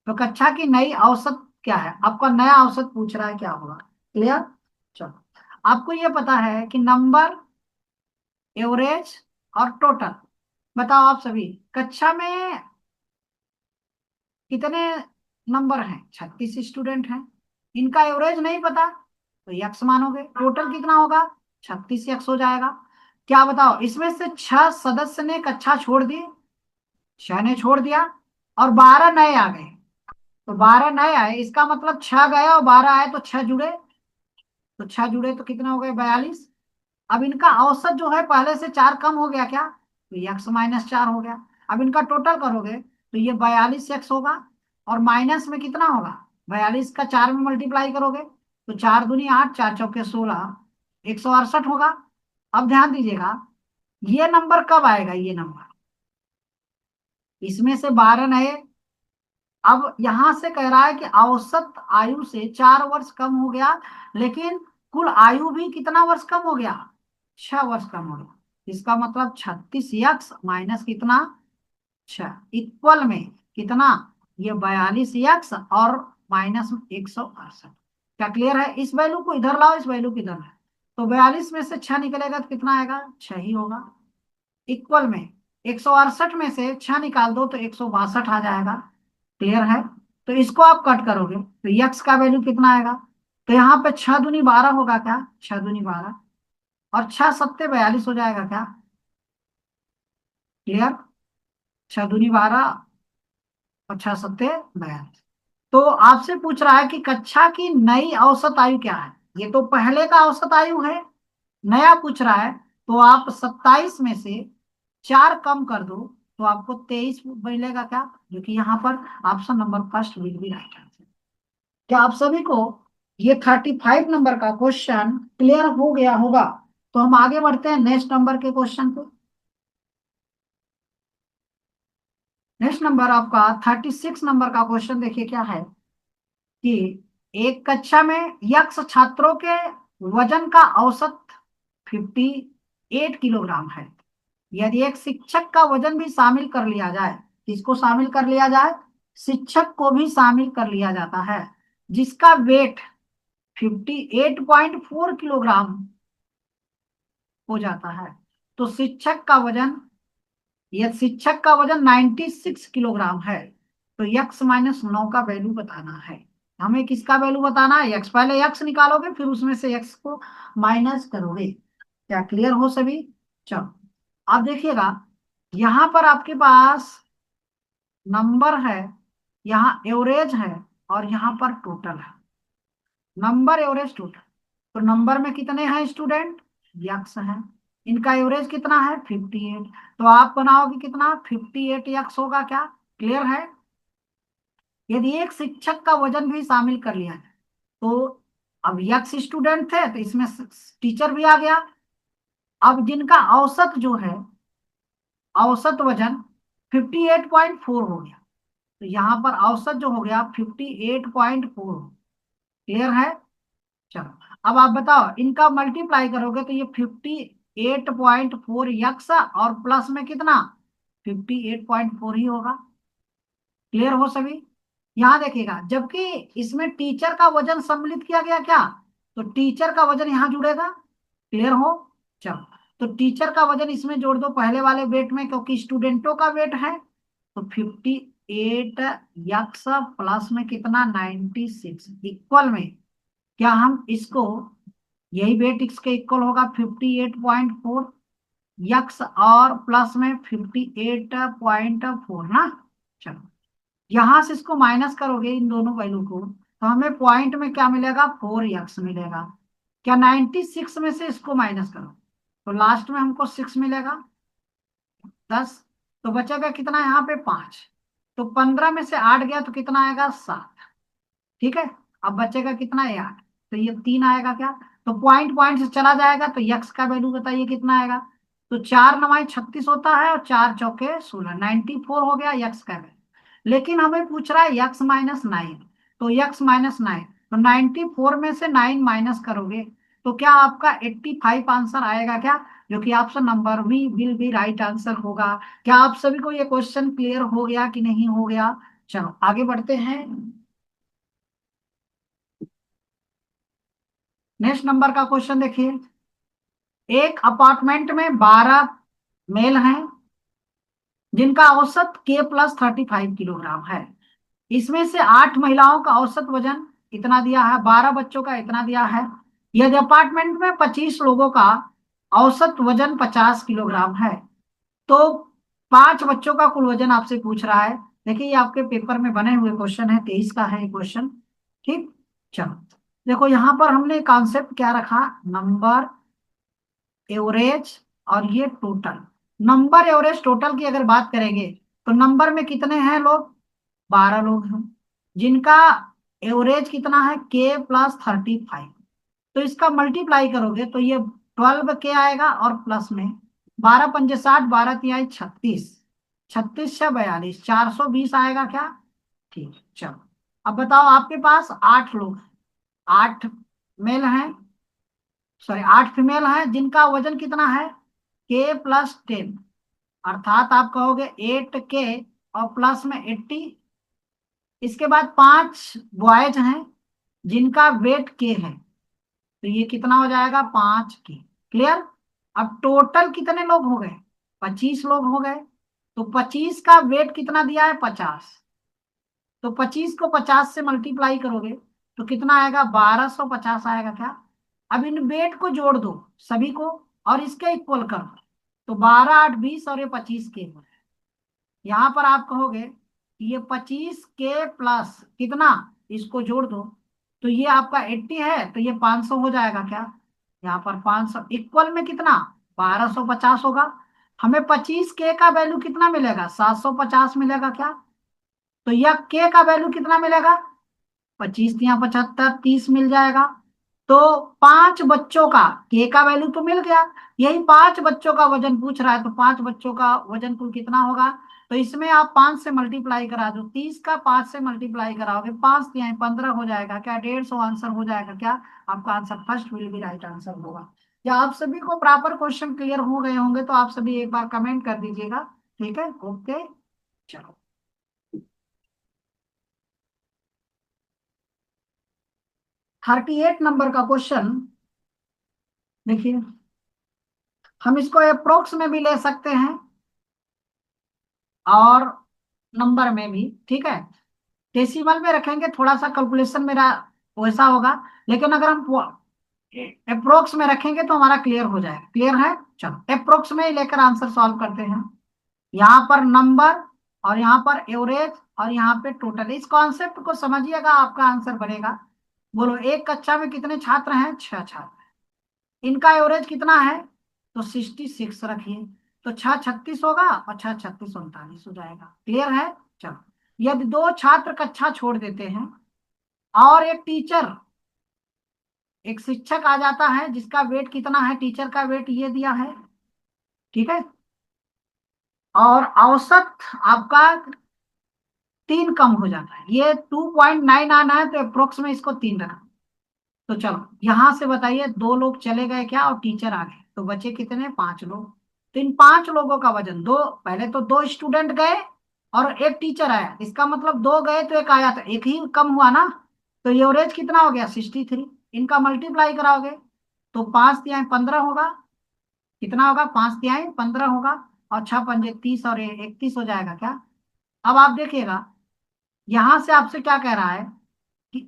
तो कक्षा की नई औसत क्या है, आपका नया औसत पूछ रहा है क्या होगा, क्लियर। चलो, आपको ये पता है कि नंबर एवरेज और टोटल, बताओ आप सभी, कक्षा में कितने नंबर हैं 36 स्टूडेंट हैं, इनका एवरेज नहीं पता तो यक्स मानोगे, टोटल कितना होगा 36 यक्स हो जाएगा। क्या बताओ, इसमें से 6 सदस्य ने कक्षा छोड़ दी, 6 ने छोड़ दिया, और 12 नए आ गए। तो 12 नए आए, इसका मतलब 6 गए और 12 आए, तो 6 जुड़े। तो 6 जुड़े तो कितना हो गए, 42। अब इनका औसत जो है पहले से 4 कम हो गया क्या, तो x-4 हो गया। अब इनका टोटल करोगे तो ये 42x होगा, और माइनस में कितना होगा, 42 का 4 में मल्टीप्लाई करोगे तो 4 दूनी 8, 4 चौके 16, 168 होगा। अब ध्यान दीजिएगा, ये नंबर कब आएगा, ये नंबर, इसमें से 12 नए। अब यहां से कह रहा है कि औसत आयु से 4 वर्ष कम हो गया, लेकिन कुल आयु भी कितना वर्ष कम हो गया, 6 वर्ष कम हो गया। इसका मतलब 36x कितना, 6, इक्वल में कितना, ये 42x और -168। क्या क्लियर है, इस वैल्यू को इधर लाओ, इस वैल्यू को इधर लाओ, तो 42 में से 6 निकलेगा तो कितना आएगा, 6 ही होगा। इक्वल में 168 में से 6 निकाल दो तो 162 आ जाएगा। क्लियर है, तो इसको आप कट करोगे तो यक्स का वैल्यू कितना आएगा, तो यहाँ पे 6 दूनी 12 होगा क्या, 6 दूनी 12, और 6 सत्ते 42 हो जाएगा क्या। क्लियर, 6 दूनी 12 और 6 सत्ते 42। तो आपसे पूछ रहा है कि कक्षा की नई औसत आयु क्या है, ये तो पहले का औसत आयु है, नया पूछ रहा है। तो आप 27 में से 4 कम कर दो तो आपको 23 मिलेगा क्या, जो कि यहाँ पर option number first will be right answer. क्या आप सभी को ये 35 नंबर का क्वेश्चन क्लियर हो गया होगा। तो हम आगे बढ़ते हैं नेक्स्ट नंबर के क्वेश्चन पे। नेक्स्ट नंबर आपका 36 नंबर का क्वेश्चन देखिए क्या है, कि एक कक्षा में यक्ष छात्रों के वजन का औसत 58 किलोग्राम है। यदि एक शिक्षक का वजन भी शामिल कर लिया जाए, किसको शामिल कर लिया जाए, शिक्षक को भी शामिल कर लिया जाता है, जिसका वेट 58.4 किलोग्राम हो जाता है, तो शिक्षक का वजन 96 किलोग्राम है, तो x-9 का वैल्यू बताना है। हमें किसका वैल्यू बताना है, यक्स, पहले यक्स निकालोगे फिर उसमें से यक्स को माइनस करोगे। क्या क्लियर हो सभी, चलो अब देखिएगा, यहां पर आपके पास नंबर है, यहाँ एवरेज है, और यहाँ पर टोटल है, नंबर एवरेज टोटल। तो नंबर में कितने हैं स्टूडेंट, यक्स हैं, इनका एवरेज कितना है 58, तो आप बनाओगे कितना 58 यक्स होगा क्या। क्लियर है, यदि एक शिक्षक का वजन भी शामिल कर लिया जाए, तो अब यक्स स्टूडेंट थे तो इसमें टीचर भी आ गया। अब जिनका औसत जो है, औसत वजन 58.4 हो गया, तो यहाँ पर औसत जो हो गया 58.4। क्लियर है, चलो अब आप बताओ, इनका मल्टीप्लाई करोगे तो ये 58.4 यक्स और प्लस में कितना 58.4 ही होगा। क्लियर हो सभी, यहाँ देखिएगा, जबकि इसमें टीचर का वजन सम्मिलित किया गया क्या, तो टीचर का वजन यहाँ जुड़ेगा। क्लियर हो, चलो तो टीचर का वजन इसमें जोड़ दो पहले वाले वेट में, क्योंकि स्टूडेंटों का वेट है, तो 58 यक्स प्लस में कितना 96 इक्वल में, क्या हम इसको, यही वेट इसके इक्वल होगा 58.4 यक्स और प्लस में 58.4 ना। चलो यहां से इसको माइनस करोगे इन दोनों वैल्यू को, तो हमें पॉइंट में क्या मिलेगा 4 यक्स मिलेगा। क्या 96 में से इसको माइनस करो तो लास्ट में हमको 6 मिलेगा, 10, तो बचेगा कितना यहाँ पे 5, तो 15 में से 8 गया तो कितना आएगा 7। ठीक है, अब बचेगा कितना है 8, तो ये 3 आएगा क्या, तो पॉइंट पॉइंट से चला जाएगा, तो यक्स का वैल्यू बताइए कितना आएगा, तो 4×9 = 36 होता है, और 4×4 = 16, 94 हो गया यक्स का वैल्यू। लेकिन हमें पूछ रहा है x-9, तो x-9, तो 94 में से 9 माइनस करोगे तो क्या आपका 85 आंसर आएगा क्या, जो कि option number B will be right answer होगा। क्या आप सभी को ये क्वेश्चन क्लियर हो गया कि नहीं हो गया, चलो आगे बढ़ते हैं। नेक्स्ट नंबर का क्वेश्चन देखिए, एक अपार्टमेंट में 12 मेल हैं, जिनका औसत k+35 किलोग्राम है। इसमें से 8 महिलाओं का औसत वजन इतना दिया है, 12 बच्चों का इतना दिया है। यदि अपार्टमेंट में 25 लोगों का औसत वजन 50 किलोग्राम है। तो 5 बच्चों का कुल वजन आपसे पूछ रहा है। देखिए ये आपके पेपर में बने हुए क्वेश्चन है, 23 का है ये क्वेश्चन। ठीक, चलो देखो यहाँ पर हमने कॉन्सेप्ट क्या रखा, नंबर, एवरेज और ये टोटल। नंबर, एवरेज, टोटल की अगर बात करेंगे तो नंबर में कितने हैं लोग, 12 लोग हैं, जिनका एवरेज कितना है, k+35। तो इसका मल्टीप्लाई करोगे तो ये 12 k आएगा, और प्लस में 12×5 = 60, 12×3 = 36, 36×6 = 42, 420 आएगा क्या। ठीक है, चलो अब बताओ, आपके पास 8 लोग हैं, 8 मेल हैं, सॉरी 8 फीमेल हैं, जिनका वजन कितना है, k+10, अर्थात आप कहोगे 8k और प्लस में 80। इसके बाद 5 बॉयज हैं, जिनका वेट के है, तो ये कितना हो जाएगा, 5k। क्लियर। अब टोटल कितने लोग हो गए, 25 लोग हो गए। तो 25 का वेट कितना दिया है, 50। तो 25 को 50 से मल्टीप्लाई करोगे तो कितना आएगा, 1250 आएगा क्या। अब इन वेट को जोड़ दो सभी को, और इसके इक्वल कर दो, तो 12×8 = 20, और ये 25k हो। यहाँ पर आप कहोगे कि ये 25k प्लस कितना, इसको जोड़ दो, तो ये आपका 80 है, तो ये 500 हो जाएगा क्या। यहाँ पर 500 इक्वल में कितना, 1250 होगा। हमें 25k का वैल्यू कितना मिलेगा, 750 मिलेगा क्या। तो यह k का वैल्यू कितना मिलेगा, 25×75 = 30 मिल जाएगा। तो 5 बच्चों का k का वैल्यू तो मिल गया, यही 5 बच्चों का वजन पूछ रहा है, तो 5 बच्चों का वजन कुल कितना होगा। तो इसमें आप 5 से मल्टीप्लाई करा दो, 30 का 5 से मल्टीप्लाई कराओगे, 5×3 = 15 हो जाएगा क्या, 150 आंसर हो जाएगा क्या। आपका answer first will be right answer होगा। या आप सभी को प्रॉपर क्वेश्चन क्लियर हो गए होंगे तो आप सभी एक बार कमेंट कर दीजिएगा। ठीक है, ओके, चलो। 38 नंबर का क्वेश्चन देखिए, हम इसको अप्रोक्स में भी ले सकते हैं और नंबर में भी, ठीक है। डेसिमल में रखेंगे थोड़ा सा कैलकुलेशन मेरा वैसा होगा, लेकिन अगर हम अप्रोक्स में रखेंगे तो हमारा क्लियर हो जाएगा। क्लियर है, चलो अप्रोक्स में ही लेकर आंसर सॉल्व करते हैं। यहाँ पर नंबर, और यहाँ पर एवरेज, और यहाँ पे टोटल, इस कॉन्सेप्ट को समझिएगा, आपका आंसर बनेगा। बोलो एक कक्षा में कितने छात्र हैं, 6 छात्र। इनका एवरेज कितना है, तो 66 रखिए, तो 6×36 होगा, और 6×36 = 39 हो जाएगा। क्लियर है, चलो। यदि 2 छात्र कक्षा छोड़ देते हैं और एक टीचर, एक शिक्षक आ जाता है, जिसका वेट कितना है, टीचर का वेट ये दिया है, ठीक है, और औसत आपका 3 कम हो जाता है, ये 2.9 आना है, तो अप्रोक्स में इसको 3 रखना। तो चलो यहां से बताइए, 2 लोग चले गए क्या, और टीचर आ गए, तो बचे कितने, 5 लोग। तो इन 5 लोगों का वजन, दो पहले तो 2 स्टूडेंट गए और एक टीचर आया, इसका मतलब 2 गए तो एक आया, तो एक ही कम हुआ ना। तो एवरेज कितना हो गया, 63। इनका मल्टीप्लाई कराओगे तो 5×3 = 15 होगा, कितना होगा, 5×3 = 15 होगा, और 6×5 = 30, और 31 हो जाएगा क्या। अब आप देखिएगा, यहां से आपसे क्या कह रहा है कि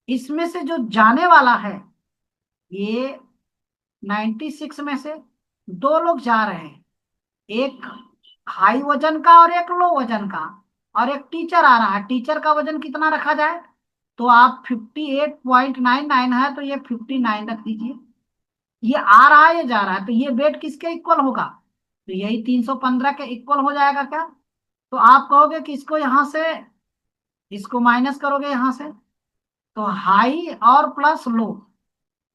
इसमें से जो जाने वाला है, ये 96 में से 2 लोग जा रहे हैं, एक हाई वजन का और एक लो वजन का, और एक टीचर आ रहा है, टीचर का वजन कितना रखा जाए, तो आप 58.99 है, तो ये 59 रख दीजिए। ये आ रहा है, ये जा रहा है, तो ये वेट किसके इक्वल होगा, तो यही 315 के इक्वल हो जाएगा क्या। तो आप कहोगे कि इसको यहां से, इसको माइनस करोगे यहां से, तो हाई और प्लस लो,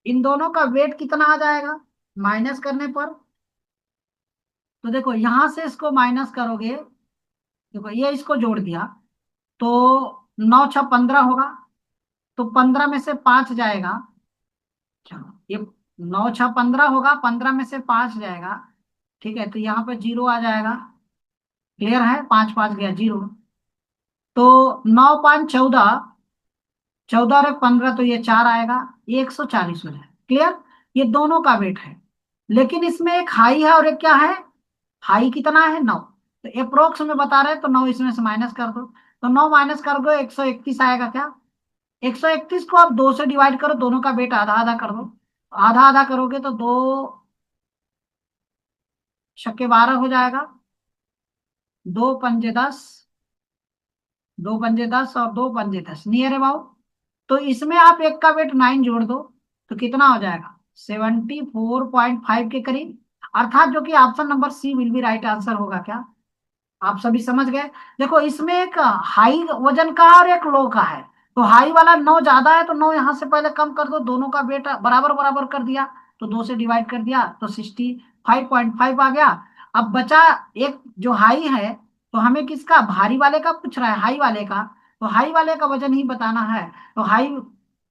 इन दोनों का वेट कितना आ जाएगा, माइनस करने पर। तो देखो यहां से इसको माइनस करोगे, देखो ये इसको जोड़ दिया, तो 9×6 = 15 होगा, तो 15 में से 5 जाएगा, चलो ये 9×6 = 15 होगा, 15 में से 5 जाएगा, ठीक है, तो यहाँ पे 0 आ जाएगा। क्लियर है, 5×5 गया 0, तो 9×5 = 14, 14 और 1 = 15, तो ये 4 आएगा, ये 140 हो जाएगा। क्लियर, ये दोनों का वेट है, लेकिन इसमें एक हाई है और एक क्या है, हाई कितना है, 9। तो अप्रोक्स में बता रहे हैं, तो 9 इसमें से माइनस कर दो, तो 9 माइनस कर दो, 131 आएगा क्या। 131 को आप 2 से डिवाइड करो, दोनों का वेट आधा आधा कर दो, आधा आधा करोगे तो 2 छक्के 12 हो जाएगा। 2 पंजे 10, 2 पंजे 10 और 2 पंजे 10, नियर अबाउट। तो इसमें आप एक का वेट 9 जोड़ दो, तो कितना हो जाएगा? 74.5 के करीब। अर्थात जो कि option number C will be right answer होगा क्या? आप सभी समझ गए? देखो इसमें एक हाई वजन का है और एक लो का है। तो हाई वाला 9 ज्यादा है, तो 9 यहां से पहले कम कर दो, दोनों का वेट बराबर बराबर कर दिया, तो 2 से डिवाइड कर दिया, तो 65.5 आ गया। अब बचा एक जो हाई है, तो हमें किसका, भारी वाले का पूछ रहा है, हाई वाले का। तो हाई वाले का वजन ही बताना है। तो हाई,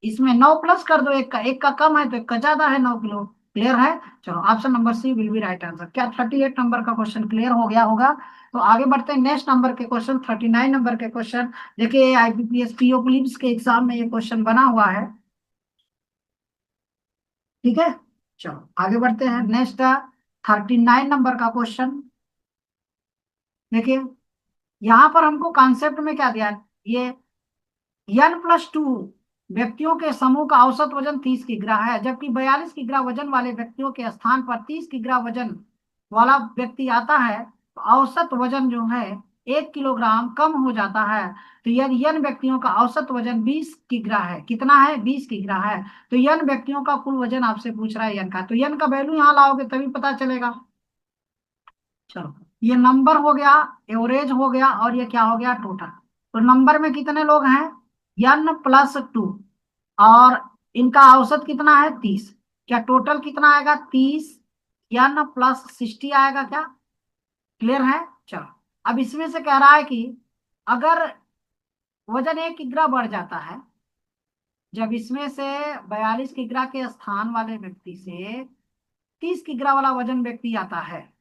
इसमें 9 प्लस कर दो, एक का कम है तो एक का ज्यादा है, 9 किलो। क्लियर है? चलो option number C will be right answer. क्या 38 नंबर का क्वेश्चन क्लियर हो गया होगा? तो आगे बढ़ते हैं नेक्स्ट नंबर के क्वेश्चन, 39 नंबर के क्वेश्चन। देखिए आईबीपीएस पीओ प्रीलिम्स के एग्जाम में ये क्वेश्चन बना हुआ है। ठीक है, चलो आगे बढ़ते हैं नेक्स्ट। 39 नंबर का क्वेश्चन देखिए, यहाँ पर हमको कॉन्सेप्ट में क्या दिया है, ये n+2 व्यक्तियों के समूह का औसत वजन 30 किग्रा है, जबकि 42 किग्रा वजन वाले व्यक्तियों के स्थान पर 30 किग्रा वजन वाला व्यक्ति आता है, तो औसत वजन जो है 1 किलोग्राम कम हो जाता है। तो यदि n व्यक्तियों का औसत वजन 20 किग्रा है, कितना है? 20 किग्रा है। तो n व्यक्तियों का कुल वजन आपसे पूछ रहा है n का, तो n का वैल्यू यहाँ लाओगे तभी पता चलेगा। चलो, ये नंबर हो गया, एवरेज हो गया, और ये क्या हो गया? टोटल। तो नंबर में कितने लोग हैं? n+2, और इनका औसत कितना है? 30। क्या टोटल कितना आएगा? 30 n+60 आएगा क्या? क्लियर है? चलो, अब इसमें से कह रहा है कि अगर वजन 1 किग्रा बढ़ जाता है, जब इसमें से 42 किग्रा के स्थान वाले व्यक्ति से 30 किग्रा वाला वजन व्यक्ति आता है,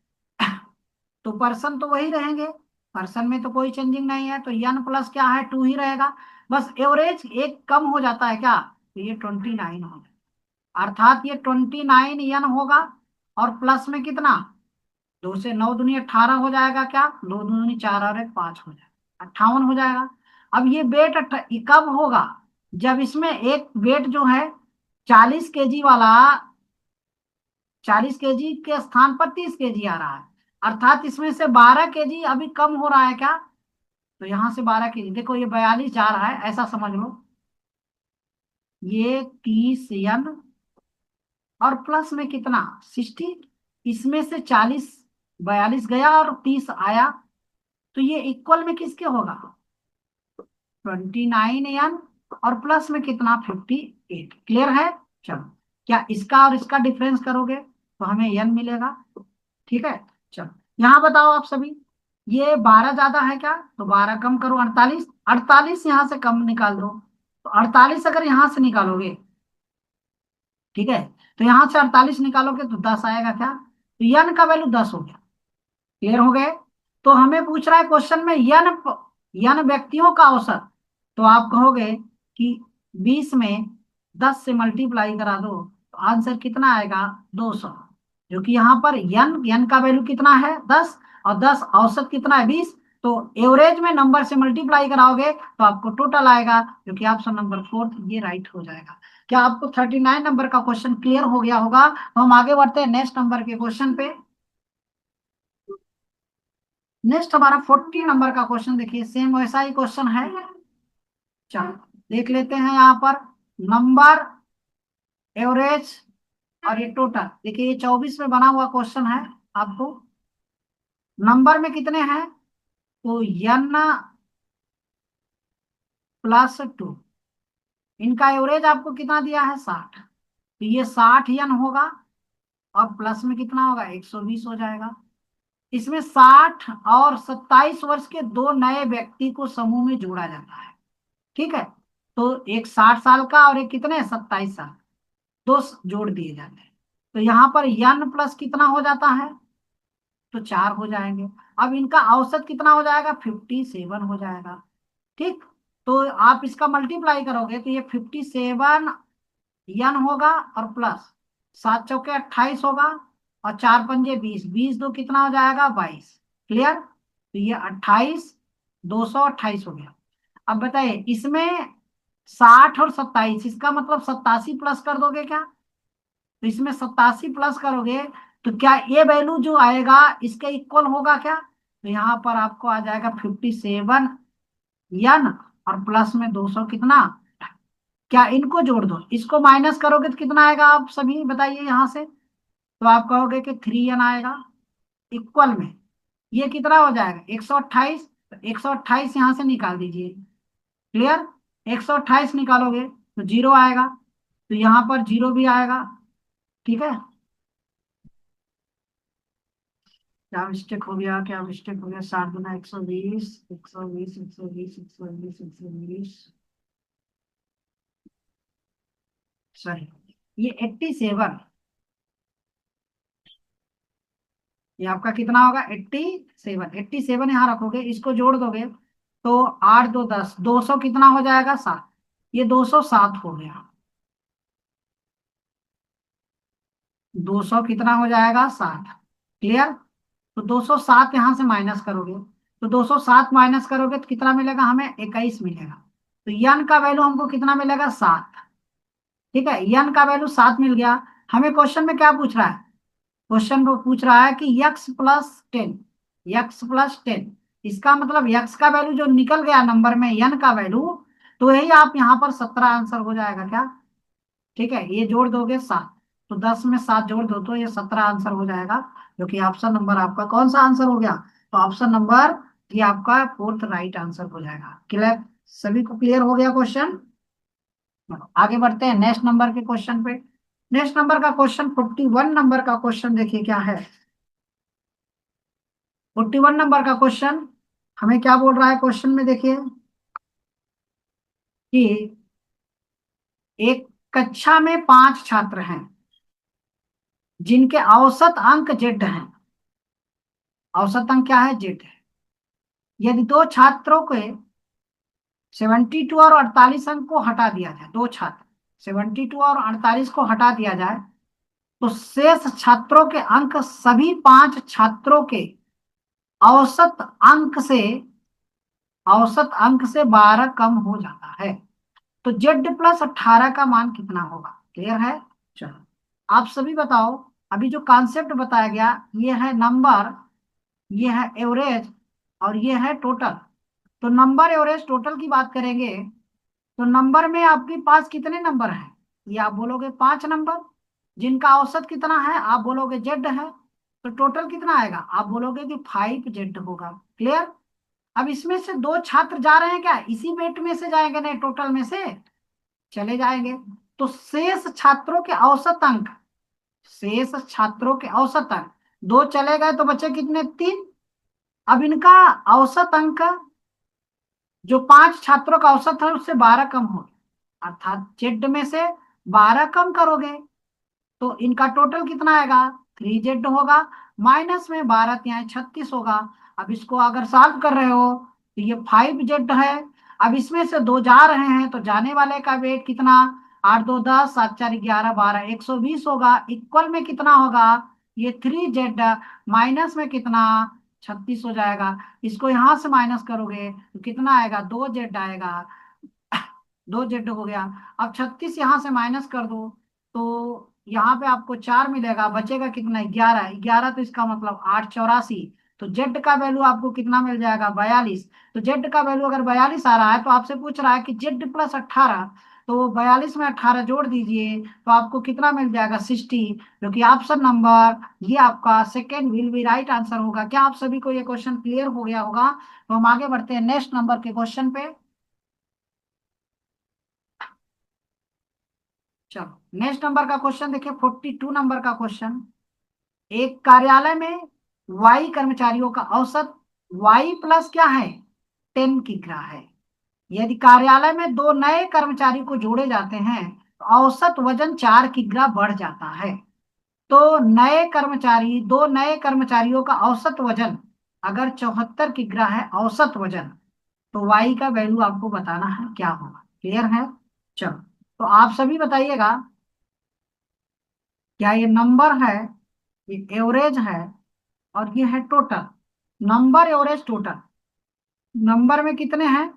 तो पर्सन तो वही रहेंगे, पर्सन में तो कोई चेंजिंग नहीं है, तो n+ क्या है? 2 ही रहेगा। बस एवरेज एक कम हो जाता है क्या? तो ये 29 हो जाएगा। अर्थात ये 29 n होगा, और प्लस में कितना? 2 से 9 दूनी 18 हो जाएगा क्या? 2 दूनी 4 और 1 5 हो जाएगा, 58 हो जाएगा। अब ये वेट ये कब होगा? जब इसमें एक वेट जो है 40 केजी वाला, 40 केजी के स्थान पर 30 केजी आ रहा है, अर्थात इसमें से 12 केजी अभी कम हो रहा है क्या? तो यहां से 12 केजी, देखो ये 42 जा रहा है, ऐसा समझ लो। ये 30 n, और प्लस में कितना? 60। इसमें से 40, 42 गया और 30 आया, तो ये इक्वल में किसके होगा? 29 n, और प्लस में कितना? 58। क्लियर है? चलो, क्या इसका और इसका डिफरेंस करोगे तो हमें n मिलेगा। ठीक है, चलो यहाँ बताओ आप सभी, ये 12 ज्यादा है क्या? तो 12 कम करो, 48। 48 यहाँ से कम निकाल दो, तो 48 अगर यहाँ से निकालोगे, ठीक है, तो यहाँ से 48 निकालोगे तो 10 आएगा क्या? तो n का वैल्यू 10 हो गया। क्लियर हो गए? तो हमें पूछ रहा है क्वेश्चन में n व्यक्तियों का औसत, तो आप कहोगे कि 20 में 10 से मल्टीप्लाई करा दो, तो आंसर कितना आएगा? 200। जो कि यहाँ पर n का वैल्यू कितना है? 10, और 10 औसत कितना है? 20। तो एवरेज में नंबर से मल्टीप्लाई कराओगे तो आपको टोटल आएगा, जो कि ऑप्शन नंबर 4 ये राइट हो जाएगा। क्या आपको 39 नंबर का क्वेश्चन क्लियर हो गया होगा? तो हम आगे बढ़ते हैं नेक्स्ट नंबर के क्वेश्चन पे। नेक्स्ट हमारा 40 नंबर का क्वेश्चन देखिए, सेम वैसा ही क्वेश्चन है। चलो देख लेते हैं यहाँ पर, नंबर, एवरेज, और ये टोटल। देखिए ये 24 में बना हुआ क्वेश्चन है आपको। नंबर में कितने हैं? तो n+2, इनका एवरेज आपको कितना दिया है? 60। तो ये 60 n होगा, और प्लस में कितना होगा? 120 हो जाएगा। इसमें 60 और 27 वर्ष के दो नए व्यक्ति को समूह में जोड़ा जाता है। ठीक है, तो एक 60 साल का और एक कितने? 27 साल, दो जोड़ दिए जाते हैं। तो यहाँ पर n+ कितना हो जाता है? तो 4 हो जाएंगे। अब इनका औसत कितना हो जाएगा? 57 हो जाएगा। ठीक, तो आप इसका मल्टीप्लाई करोगे तो ये 57 n होगा, और प्लस 7 चौके 28 होगा, और 4 पंजे 20, 20 दो कितना हो जाएगा? 22। क्लियर? तो ये 28, 228 हो गया। अब बताइए इसमें 60 और 27, इसका मतलब 87 प्लस कर दोगे क्या? तो इसमें 87 प्लस करोगे तो क्या ये वैल्यू जो आएगा इसके इक्वल होगा क्या? तो यहाँ पर आपको आ जाएगा 57 यन, और प्लस में 200 कितना। क्या इनको जोड़ दो, इसको माइनस करोगे तो कितना आएगा आप सभी बताइए यहाँ से। तो आप कहोगे कि 3n आएगा इक्वल में, ये कितना हो जाएगा 128। 128 यहाँ से निकाल दीजिए। क्लियर? 128 निकालोगे तो जीरो आएगा, तो यहाँ पर जीरो भी आएगा। ठीक है, क्या मिस्टेक हो गया, क्या मिस्टेक हो गया? 7 गुना 120, 120, 120, 120, 120, सॉरी, ये 87। ये आपका कितना होगा 87। 87 यहाँ रखोगे, इसको जोड़ दोगे तो 8 2 10, 200 कितना हो जाएगा 7। ये 207 हो गया। 200 कितना हो जाएगा 7। क्लियर? तो 207 यहां से माइनस करोगे, तो 207 माइनस करोगे तो कितना मिलेगा हमें 21 मिलेगा। तो यन का वैल्यू हमको कितना मिलेगा 7। ठीक है, यन का वैल्यू 7 मिल गया। हमें क्वेश्चन में क्या पूछ रहा है? क्वेश्चन वो पूछ रहा है कि x+10, x+10, इसका मतलब x का वैल्यू जो निकल गया नंबर में n का वैल्यू, तो यही आप यहाँ पर 17 आंसर हो जाएगा क्या? ठीक है, ये जोड़ दोगे 7, तो 10 में 7 जोड़ दो तो ये 17 आंसर हो जाएगा, जो कि ऑप्शन नंबर आपका कौन सा आंसर हो गया? तो ऑप्शन नंबर ये आपका फोर्थ राइट आंसर हो जाएगा। क्लियर? सभी को क्लियर हो गया क्वेश्चन? आगे बढ़ते हैं नेक्स्ट नंबर के क्वेश्चन पे। नेक्स्ट नंबर का क्वेश्चन 41 नंबर का क्वेश्चन देखिए क्या है। 41 नंबर का क्वेश्चन हमें क्या बोल रहा है? क्वेश्चन में देखिए कि एक कक्षा में 5 छात्र हैं जिनके औसत अंक जेड हैं। औसत अंक क्या है? जेड है। यदि दो छात्रों के 72 और 48 अंक को हटा दिया जाए, दो छात्र 72 और 48 को हटा दिया जाए, तो शेष छात्रों के अंक सभी 5 छात्रों के औसत अंक से औसत अंक से 12 कम हो जाता है। तो z+18 का मान कितना होगा? क्लियर है? चलो आप सभी बताओ। अभी जो कॉन्सेप्ट बताया गया, ये है नंबर, ये है एवरेज, और ये है टोटल। तो नंबर एवरेज टोटल की बात करेंगे तो नंबर में आपके पास कितने नंबर हैं? ये आप बोलोगे 5 नंबर, जिनका औसत कितना है आप बोलोगे जेड है। तो टोटल कितना आएगा? आप बोलोगे कि 5z होगा। क्लियर? अब इसमें से दो छात्र जा रहे हैं क्या? इसी वेट में से जाएंगे? नहीं, टोटल में से चले जाएंगे। तो शेष छात्रों के औसत अंक, शेष छात्रों के औसत अंक, दो चले गए तो बचे कितने? 3। अब इनका औसत अंक, जो 5 छात्रों का औसत है उससे 12 कम हो, अर्थात जेड में से 12 कम करोगे तो इनका टोटल कितना आएगा? 3z होगा। माइनस में 12 तिहाई 36 होगा। अब इसको अगर सॉल्व कर रहे हो तो ये 5z है। अब इसमें से दो जा रहे हैं तो जाने वाले का वेट कितना? 8 2 10, 7 4 11 12, 120 होगा। इक्वल में कितना होगा? ये 3z, माइनस में कितना? 36 हो जाएगा। इसको यहां से माइनस करोगे तो कितना आएगा? 2z आएगा। 2z हो गया। अब 36 यहां से माइनस कर दो तो यहाँ पे आपको 4 मिलेगा, बचेगा कितना? 11। 11 तो इसका मतलब 8 84। तो जेड का वैल्यू आपको कितना मिल जाएगा? 42। तो जेड का वैल्यू अगर 42 आ रहा है तो आपसे पूछ रहा है कि z+18, तो 42 में 18 जोड़ दीजिए तो आपको कितना मिल जाएगा? 60, जो कि ऑप्शन नंबर ये आपका second will be right answer होगा। क्या आप सभी को ये क्वेश्चन क्लियर हो गया होगा? तो हम आगे बढ़ते हैं नेक्स्ट नंबर के क्वेश्चन पे। चलो नेक्स्ट नंबर का क्वेश्चन देखिए, 42 नंबर का क्वेश्चन। एक कार्यालय में वाई कर्मचारियों का औसत वाई प्लस क्या है? 10 किग्रा है। यदि कार्यालय में दो नए कर्मचारी को जोड़े जाते हैं तो औसत वजन 4 किग्रा बढ़ जाता है। तो दो नए कर्मचारियों का औसत वजन अगर 74 किग्रा है औसत वजन, तो वाई का वैल्यू आपको बताना है क्या होगा। क्लियर है? चलो तो आप सभी बताइएगा, क्या ये नंबर है, ये एवरेज है, और ये है total. Number average total, number में कितने हैं?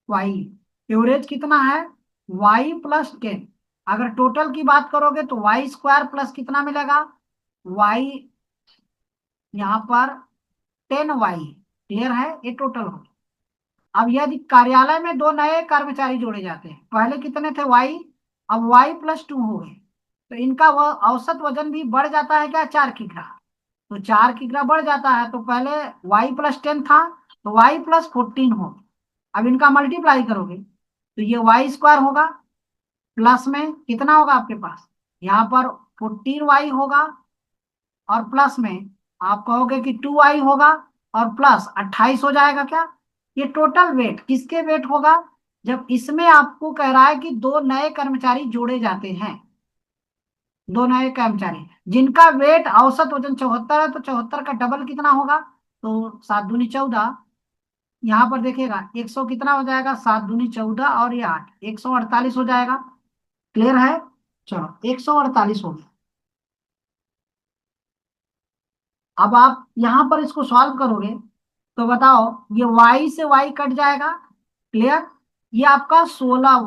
वाई। एवरेज कितना है? y+10। अगर टोटल की बात करोगे तो वाई स्क्वायर प्लस कितना मिलेगा, वाई यहाँ पर 10 वाई, क्लियर है, ये टोटल हो। अब यदि कार्यालय में दो नए कर्मचारी जोड़े जाते हैं, पहले कितने थे वाई, अब वाई प्लस 2 हो गए, तो इनका वह औसत वजन भी बढ़ जाता है क्या, 4 किग्रा। तो 4 किग्रा बढ़ जाता है, तो पहले y+10 था, तो y+14 हो। अब इनका मल्टीप्लाई करोगे तो ये वाई स्क्वायर होगा, प्लस में कितना होगा आपके पास, यहाँ पर 14 वाई होगा, और प्लस में आप कहोगे कि 2 वाई होगा, और प्लस 28 हो जाएगा क्या। ये टोटल वेट किसके वेट होगा, जब इसमें आपको कह रहा है कि दो नए कर्मचारी जोड़े जाते हैं, दो नए कर्मचारी जिनका वेट औसत वजन 74 है, तो 74 का डबल कितना होगा, तो 7 दूनी 14। यहाँ पर देखिएगा 100 कितना हो जाएगा, 7 दूनी 14 और ये 8, 148 हो जाएगा, क्लियर है। चलो 148 हो गया। अब आप यहां पर इसको सॉल्व करोगे तो बताओ, ये y से y कट जाएगा, क्लियर, ये आपका 16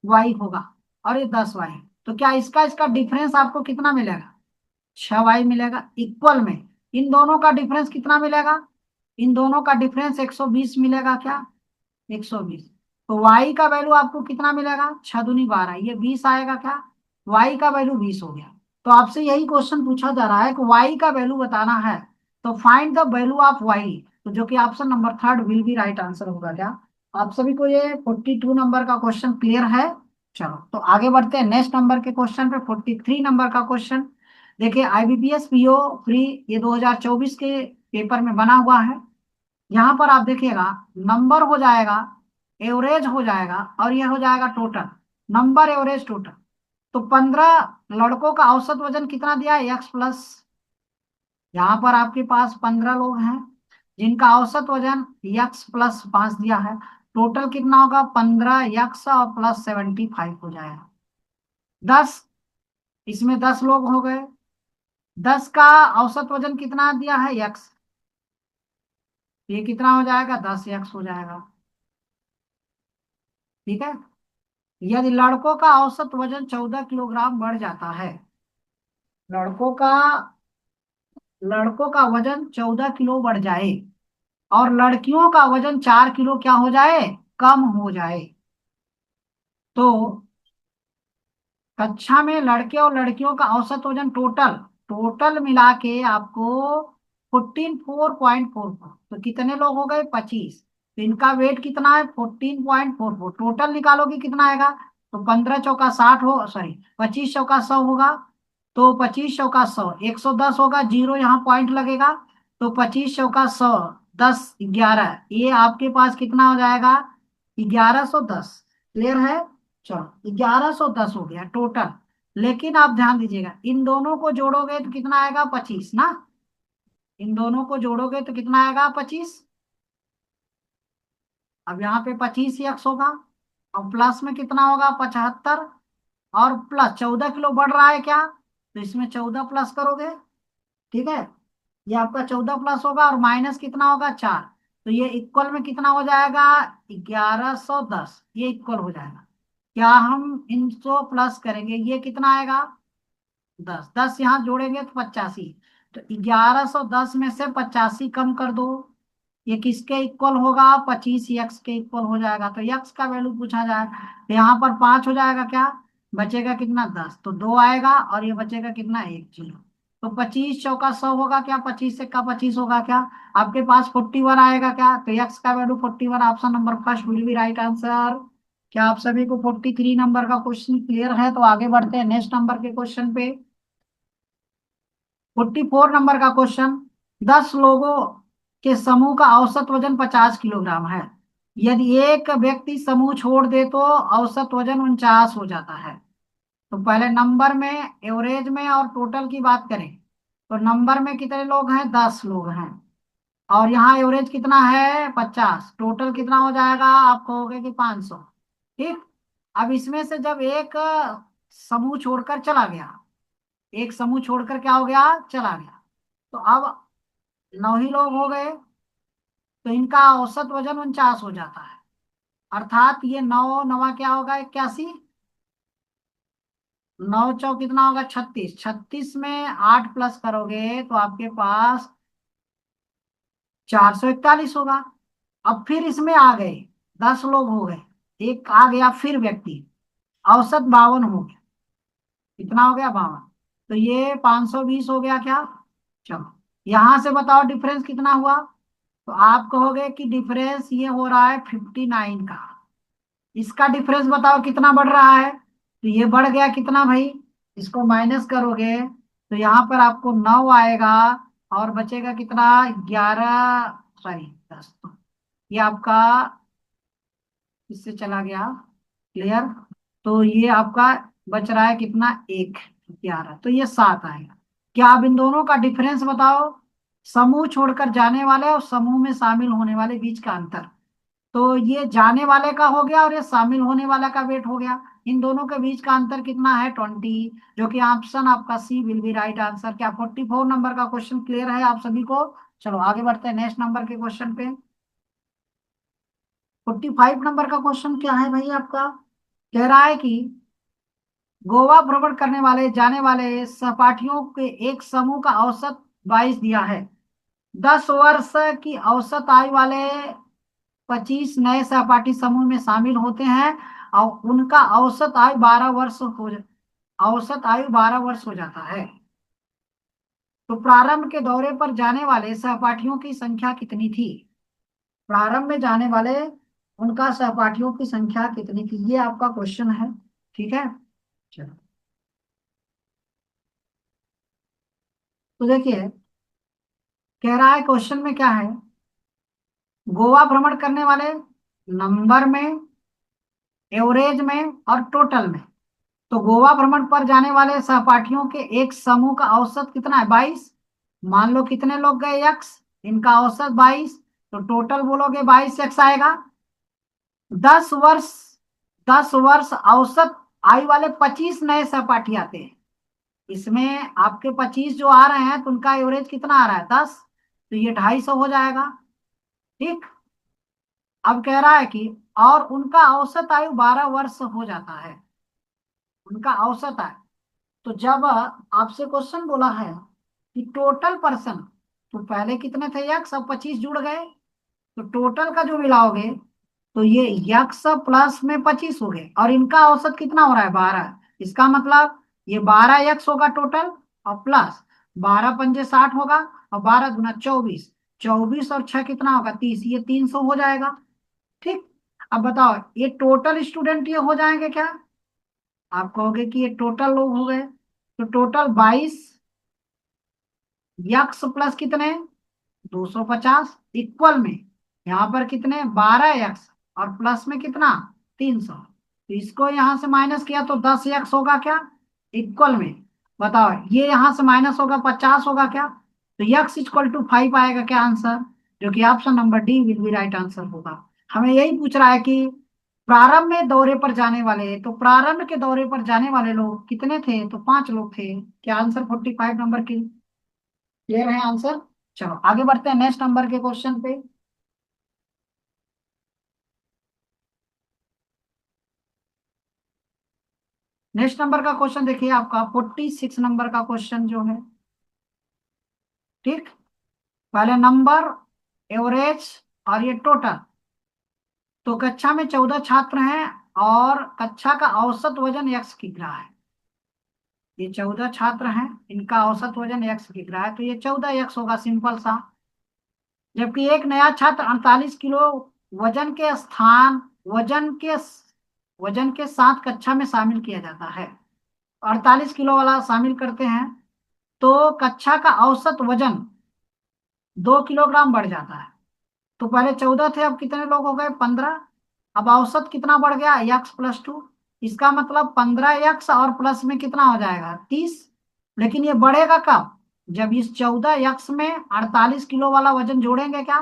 y होगा, और ये 10 y, तो क्या इसका इसका डिफरेंस आपको कितना मिलेगा, 6 y मिलेगा, इक्वल में इन दोनों का डिफरेंस कितना मिलेगा, इन दोनों का डिफरेंस 120 मिलेगा क्या, 120। तो y का वैल्यू आपको कितना मिलेगा, 6 दूनी 12, ये 20 आएगा क्या, y का वैल्यू 20 हो गया। तो आपसे यही क्वेश्चन पूछा जा रहा है कि y का वैल्यू बताना है, तो find the value of y, तो जो कि option number third will be right answer होगा क्या। आप सभी को ये 42 नंबर का क्वेश्चन क्लियर है। चलो तो आगे बढ़ते हैं नेक्स्ट नंबर के क्वेश्चन पे, 43 नंबर का क्वेश्चन। देखिए आईबीपीएस पीओ फ्री, ये 2024 के पेपर में बना हुआ है। यहां पर आप देखिएगा, नंबर हो जाएगा, एवरेज हो जाएगा, और यह हो जाएगा टोटल, नंबर एवरेज टोटल। तो 15 लड़कों का औसत वजन कितना दिया है, x+, यहाँ पर आपके पास 15 लोग हैं जिनका औसत वजन x+5 दिया है, टोटल कितना होगा, 15 x और +75 हो जाएगा। 10, इसमें 10 लोग हो गए, 10 का औसत वजन कितना दिया है, x, ये कितना हो जाएगा, 10x हो जाएगा, ठीक है। यदि लड़कों का औसत वजन 14 किलोग्राम बढ़ जाता है, लड़कों का लड़कों का वजन 14 किलो बढ़ जाए, और लड़कियों का वजन 4 किलो क्या हो जाए, कम हो जाए, तो कक्षा में लड़के और लड़कियों का औसत वजन टोटल टोटल मिला के आपको 14,4.44, तो कितने लोग हो गए, 25, तो इनका वेट कितना है, 14.44, टोटल निकालोगे कितना आएगा, तो 15 चौका 60 हो, सॉरी 25 चौका 100 होगा, तो 25 चौका 100, 110 होगा, जीरो यहाँ पॉइंट लगेगा, तो 25 चौका 100, 10 11, ये आपके पास कितना हो जाएगा, 1110, क्लियर है। चलो 1110 हो गया टोटल। लेकिन आप ध्यान दीजिएगा, इन दोनों को जोड़ोगे तो कितना आएगा, 25 ना, इन दोनों को जोड़ोगे तो कितना आएगा, 25। अब यहाँ पे 25 होगा, और प्लस में कितना होगा, 75, और प्लस 14 किलो बढ़ रहा है क्या, तो इसमें 14 प्लस करोगे, ठीक है, ये आपका 14 प्लस होगा, और माइनस कितना होगा, 4, तो ये इक्वल में कितना हो जाएगा, 1110, ये इक्वल हो जाएगा। क्या हम इनको प्लस करेंगे, ये कितना आएगा, 10, 10 यहाँ जोड़ेंगे तो 85, तो 1110 में से 85 कम कर दो, ये किसके इक्वल होगा, 25 के इक्वल हो जाएगा, तो यक्स का वैल्यू पूछा जाएगा, तो यहाँ पर 5 हो जाएगा क्या, बचेगा कितना, 10, तो 2 आएगा, और ये बचेगा कितना, 1 0, तो 25 चौका 100 होगा क्या, 25 होगा क्या, आपके पास 41 आएगा क्या, तो यक्स का value 41, option number first will be right answer. क्या आप सभी को 43 नंबर का क्वेश्चन क्लियर है, तो आगे बढ़ते हैं नेक्स्ट नंबर के क्वेश्चन पे। 44 नंबर का क्वेश्चन, 10 लोगों के समूह का औसत वजन 50 किलोग्राम है, यदि एक व्यक्ति समूह छोड़ दे तो औसत वजन 49 हो जाता है। तो पहले नंबर में, एवरेज में और टोटल की बात करें, तो नंबर में कितने लोग हैं, 10 लोग हैं, और यहाँ एवरेज कितना है, 50, टोटल कितना हो जाएगा, आप कहोगे कि 500, ठीक। अब इसमें से जब एक समूह छोड़कर चला गया, एक समूह छोड़कर क्या हो गया, चला गया, तो अब 9 ही लोग हो गए, तो इनका औसत वजन 49 हो जाता है, अर्थात ये 9 9 क्या होगा, 81, नौ चौ कितना होगा 36, 36 में 8 प्लस करोगे तो आपके पास 441 होगा। अब फिर इसमें आ गए, 10 लोग हो गए, एक आ गया फिर व्यक्ति, औसत 52 हो गया। कितना हो गया 52। तो ये 520 हो गया क्या। चलो यहां से बताओ डिफरेंस कितना हुआ। तो आप कहोगे कि डिफरेंस ये हो रहा है 59 का। इसका डिफरेंस बताओ कितना बढ़ रहा है। तो ये बढ़ गया कितना भाई, इसको माइनस करोगे तो यहाँ पर आपको 9 आएगा, और बचेगा कितना 11, सॉरी 10। ये आपका इससे चला गया, क्लियर। तो ये आपका बच रहा है कितना, 1, 11, तो ये 7 आएगा। क्या आप इन दोनों का डिफरेंस बताओ, समूह छोड़कर जाने वाले और समूह में शामिल होने वाले बीच का अंतर। तो ये जाने वाले का हो गया और ये शामिल होने वाला का वेट हो गया। इन दोनों के बीच का अंतर कितना है 20, जो कि ऑप्शन आपका सी विल बी राइट आंसर। क्या 44 नंबर का क्वेश्चन क्लियर है आप सभी को। चलो आगे बढ़ते हैं नेक्स्ट नंबर के क्वेश्चन पे। 45 नंबर का क्वेश्चन क्या है भाई आपका, कह रहा है कि गोवा भ्रमण करने वाले जाने वाले सहपाठियों के एक समूह का औसत 22 दिया है। 10 वर्ष की औसत आयु वाले 25 नए सहपाठी समूह में शामिल होते हैं और उनका औसत आयु 12 वर्ष हो जाता है। तो प्रारंभ के दौरे पर जाने वाले सहपाठियों की संख्या कितनी थी। प्रारंभ में जाने वाले उनका सहपाठियों की संख्या कितनी थी, ये आपका क्वेश्चन है। ठीक है, चलो तो देखिए, कह रहा है क्वेश्चन में क्या है, गोवा भ्रमण करने वाले नंबर में, एवरेज में और टोटल में। तो गोवा भ्रमण पर जाने वाले सहपाठियों के एक समूह का औसत कितना है 22। मान लो कितने लोग गए यक्स, इनका औसत 22, तो टोटल बोलोगे 22 यक्स आएगा। 10 वर्ष, 10 वर्ष औसत आयु वाले 25 नए सहपाठी आते हैं। इसमें आपके 25 जो आ रहे हैं तो उनका एवरेज कितना आ रहा है 10, तो ये 250 हो जाएगा। ठीक, अब कह रहा है कि और उनका औसत आयु 12 वर्ष हो जाता है, उनका औसत आयु। तो जब आपसे क्वेश्चन बोला है कि टोटल पर्सन, तो पहले कितने थे यक्स, अब 25 जुड़ गए, तो टोटल का जो मिलाओगे तो ये यक्स प्लस में 25 हो गए, और इनका औसत कितना हो रहा है 12। इसका मतलब ये 12 यक्स होगा टोटल, और प्लस 12 पंजे 60 होगा, और 12 दूना 24, 24 और 6 कितना होगा 30, ये 300 हो जाएगा। ठीक, अब बताओ ये टोटल स्टूडेंट ये हो जाएंगे क्या। आप कहोगे कि ये टोटल लोग हो गए, तो टोटल 22 यक्स प्लस कितने 250 इक्वल में, यहाँ पर कितने 12 यक्स और प्लस में कितना 300। तो इसको यहां से माइनस किया तो 10 यक्स होगा क्या इक्वल में। बताओ ये यहां से माइनस होगा 50 होगा क्या। तो यक्स इक्वल टू 5 आएगा क्या आंसर, जो कि option number D will be right answer होगा। हमें यही पूछ रहा है कि प्रारंभ में दौरे पर जाने वाले, तो प्रारंभ के दौरे पर जाने वाले लोग कितने थे, तो 5 लोग थे। क्या आंसर 45 नंबर की क्लियर है आंसर। चलो आगे बढ़ते हैं नेक्स्ट नंबर के क्वेश्चन पे। नेक्स्ट नंबर का क्वेश्चन देखिए आपका 46 नंबर का क्वेश्चन जो है। ठीक, पहले नंबर, एवरेज और ये टोटल। तो कक्षा में 14 छात्र हैं और कक्षा का औसत वजन यक्स किग रहा है। ये 14 छात्र हैं, इनका औसत वजन यक्स किग रहा है, तो ये 14 यक्स होगा सिंपल सा। जबकि एक नया छात्र 48 किलो वजन के स्थान वजन के साथ कक्षा में शामिल किया जाता है, 48 किलो वाला शामिल करते हैं, तो कक्षा का औसत वजन 2 किलोग्राम बढ़ जाता है। तो पहले 14 थे, अब कितने लोग हो गए 15। अब औसत कितना बढ़ गया यक्स+2। इसका मतलब 15 यक्स और प्लस में कितना हो जाएगा 30। लेकिन ये बढ़ेगा कब, जब इस 14 यक्स में 48 किलो वाला वजन जोड़ेंगे क्या,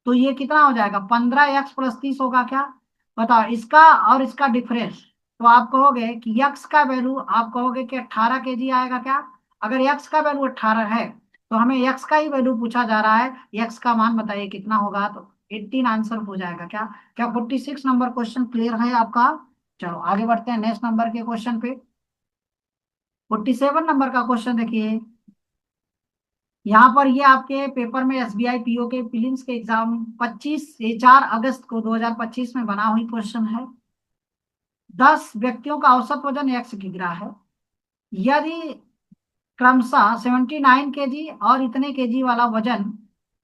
तो ये कितना हो जाएगा 15 यक्स+30 होगा क्या। बताओ इसका और इसका डिफरेंस। तो आप कहोगे कि यक्स का वैल्यू, आप कहोगे कि 18 kg आएगा क्या। अगर यक्स का वैल्यू 18 है तो हमें यक्स का ही वैल्यू पूछा जा रहा है, यक्स का मान बताइए कितना होगा, तो 18 आंसर हो जाएगा क्या। क्या 46 नंबर क्वेश्चन क्लियर है आपका। चलो आगे बढ़ते हैं नेक्स्ट नंबर के क्वेश्चन पे। 47 नंबर का क्वेश्चन देखिए। यहाँ पर ये आपके पेपर में एसबीआई पीओ के प्रीलिम्स के एग्जाम 4 अगस्त को 2025 में बना हुई क्वेश्चन है। 10 व्यक्तियों का औसत वजन 1 किग्रा है। यदि क्रमशः 79 केजी और इतने केजी वाला वजन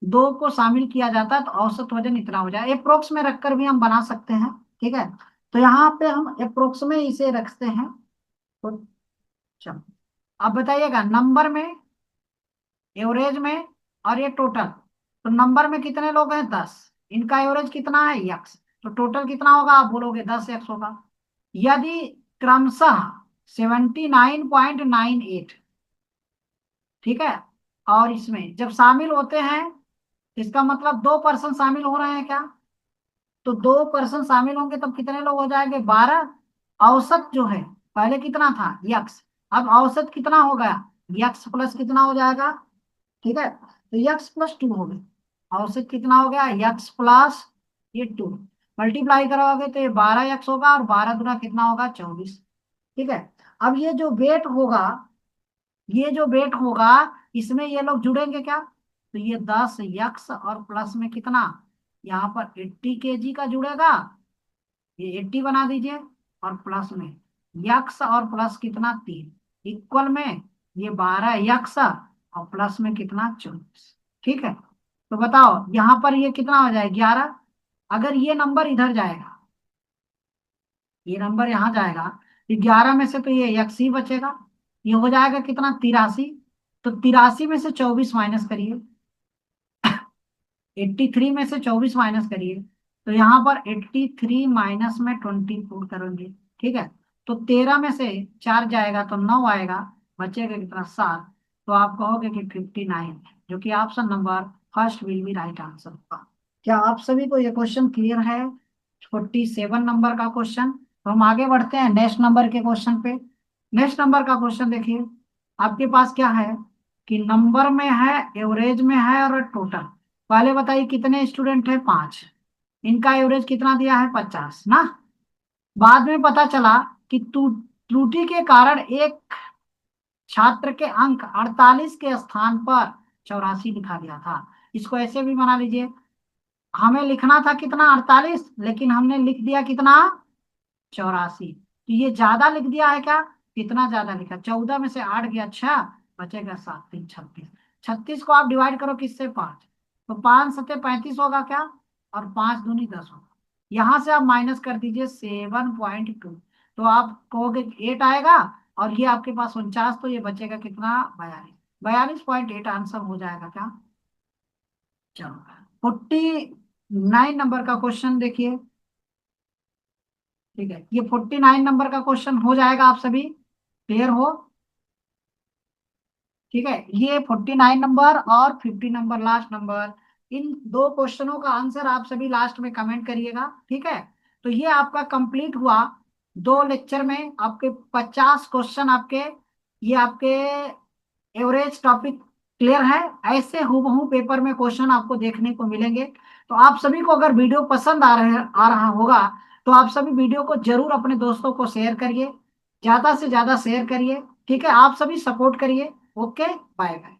दो को शामिल किया जाता है तो औसत वजन इतना हो जाए। अप्रोक्स में रखकर भी हम बना सकते हैं, ठीक है। तो यहाँ पे हम अप्रोक्स में इसे रखते हैं। तो चलो, अब बताइएगा नंबर में, एवरेज में और ये टोटल। तो नंबर में कितने लोग हैं? 10। इनका एवरेज कितना है? यक्स। तो टोटल कितना होगा? आप बोलोगे 10 यक्स होगा। यदि क्रमशः 79.98, ठीक है, और इसमें जब शामिल होते हैं, इसका मतलब 2 पर्सन शामिल हो रहे हैं क्या? तो 2 पर्सन शामिल होंगे तब कितने लोग हो जाएंगे? 12। औसत जो है, पहले कितना था? यक्स। अब औसत कितना हो गया? यक्स प्लस कितना हो जाएगा? ठीक है, तो यक्स प्लस 2 हो गया। औसत कितना हो गया? यक्स प्लस ये 2। मल्टीप्लाई करोगे तो ये 12 यक्स होगा, और 12 दूना कितना होगा? 24। ठीक है। अब ये जो वेट होगा, ये जो वेट होगा, इसमें ये लोग जुड़ेंगे क्या? तो ये 10 यक्स और प्लस में कितना, यहाँ पर 80 केजी का जुड़ेगा। ये 80 बना दीजिए, और प्लस में यक्स और प्लस कितना? 3। इक्वल में ये 12 यक्स और प्लस में कितना? 24। ठीक है। तो बताओ यहाँ पर ये कितना हो जाए? 11। अगर ये नंबर इधर जाएगा, ये नंबर यहाँ जाएगा, तो 11 में से तो ये यक्स ही बचेगा। ये हो जाएगा कितना? 83। तो 83 में से 24 माइनस करिए। 83 में से 24 माइनस करिए, तो यहाँ पर 83 माइनस में 24 करेंगे। ठीक है। तो 13 में से 4 जाएगा तो 9 आएगा, बचेगा कितना? 7। तो आप कहोगे कि 59, जो कि option number first will be right answer होगा। क्या आप सभी को ये क्वेश्चन क्लियर है? 47 नंबर का क्वेश्चन। तो हम आगे बढ़ते हैं नेक्स्ट नंबर के क्वेश्चन पे। नेक्स्ट नंबर का क्वेश्चन देखिए, आपके पास क्या है कि नंबर में है, एवरेज में है और टोटल। पहले बताइए कितने स्टूडेंट है? 5। इनका एवरेज कितना दिया है? 50 ना। बाद में पता चला कि त्रुटि के कारण एक छात्र के अंक 48 के स्थान पर 84 लिखा गया था। इसको ऐसे भी बना लीजिए, हमें लिखना था कितना? 48, लेकिन हमने लिख दिया कितना? 84। तो ये ज्यादा लिख दिया है क्या? कितना ज्यादा लिखा? 14 में से 8 गया, 6 बचेगा 7, 3 36। 36 को आप डिवाइड करो किससे? 5। तो 5 सत्ते 35 होगा क्या? और 5 दूनी 10 होगा। यहां से आप माइनस कर दीजिए 7.2। तो आप कहोगे 8 आएगा, और ये आपके पास 49, तो ये बचेगा कितना? 42। 42.8 आंसर हो जाएगा क्या? चलो, 49 नंबर का क्वेश्चन देखिए। ठीक है, ये 49 नंबर का क्वेश्चन हो जाएगा, आप सभी क्लियर हो? ठीक है, ये 49 नंबर और 50 नंबर लास्ट नंबर, इन दो क्वेश्चनों का आंसर आप सभी लास्ट में कमेंट करिएगा। ठीक है। तो ये आपका कंप्लीट हुआ। 2 लेक्चर में आपके 50 क्वेश्चन आपके, ये आपके एवरेज टॉपिक क्लियर है। ऐसे हूबहू पेपर में क्वेश्चन आपको देखने को मिलेंगे। तो आप सभी को अगर वीडियो पसंद आ रहा होगा, तो आप सभी वीडियो को जरूर अपने दोस्तों को शेयर करिए, ज्यादा से ज्यादा शेयर करिए। ठीक है, आप सभी सपोर्ट करिए। Okay, bye bye.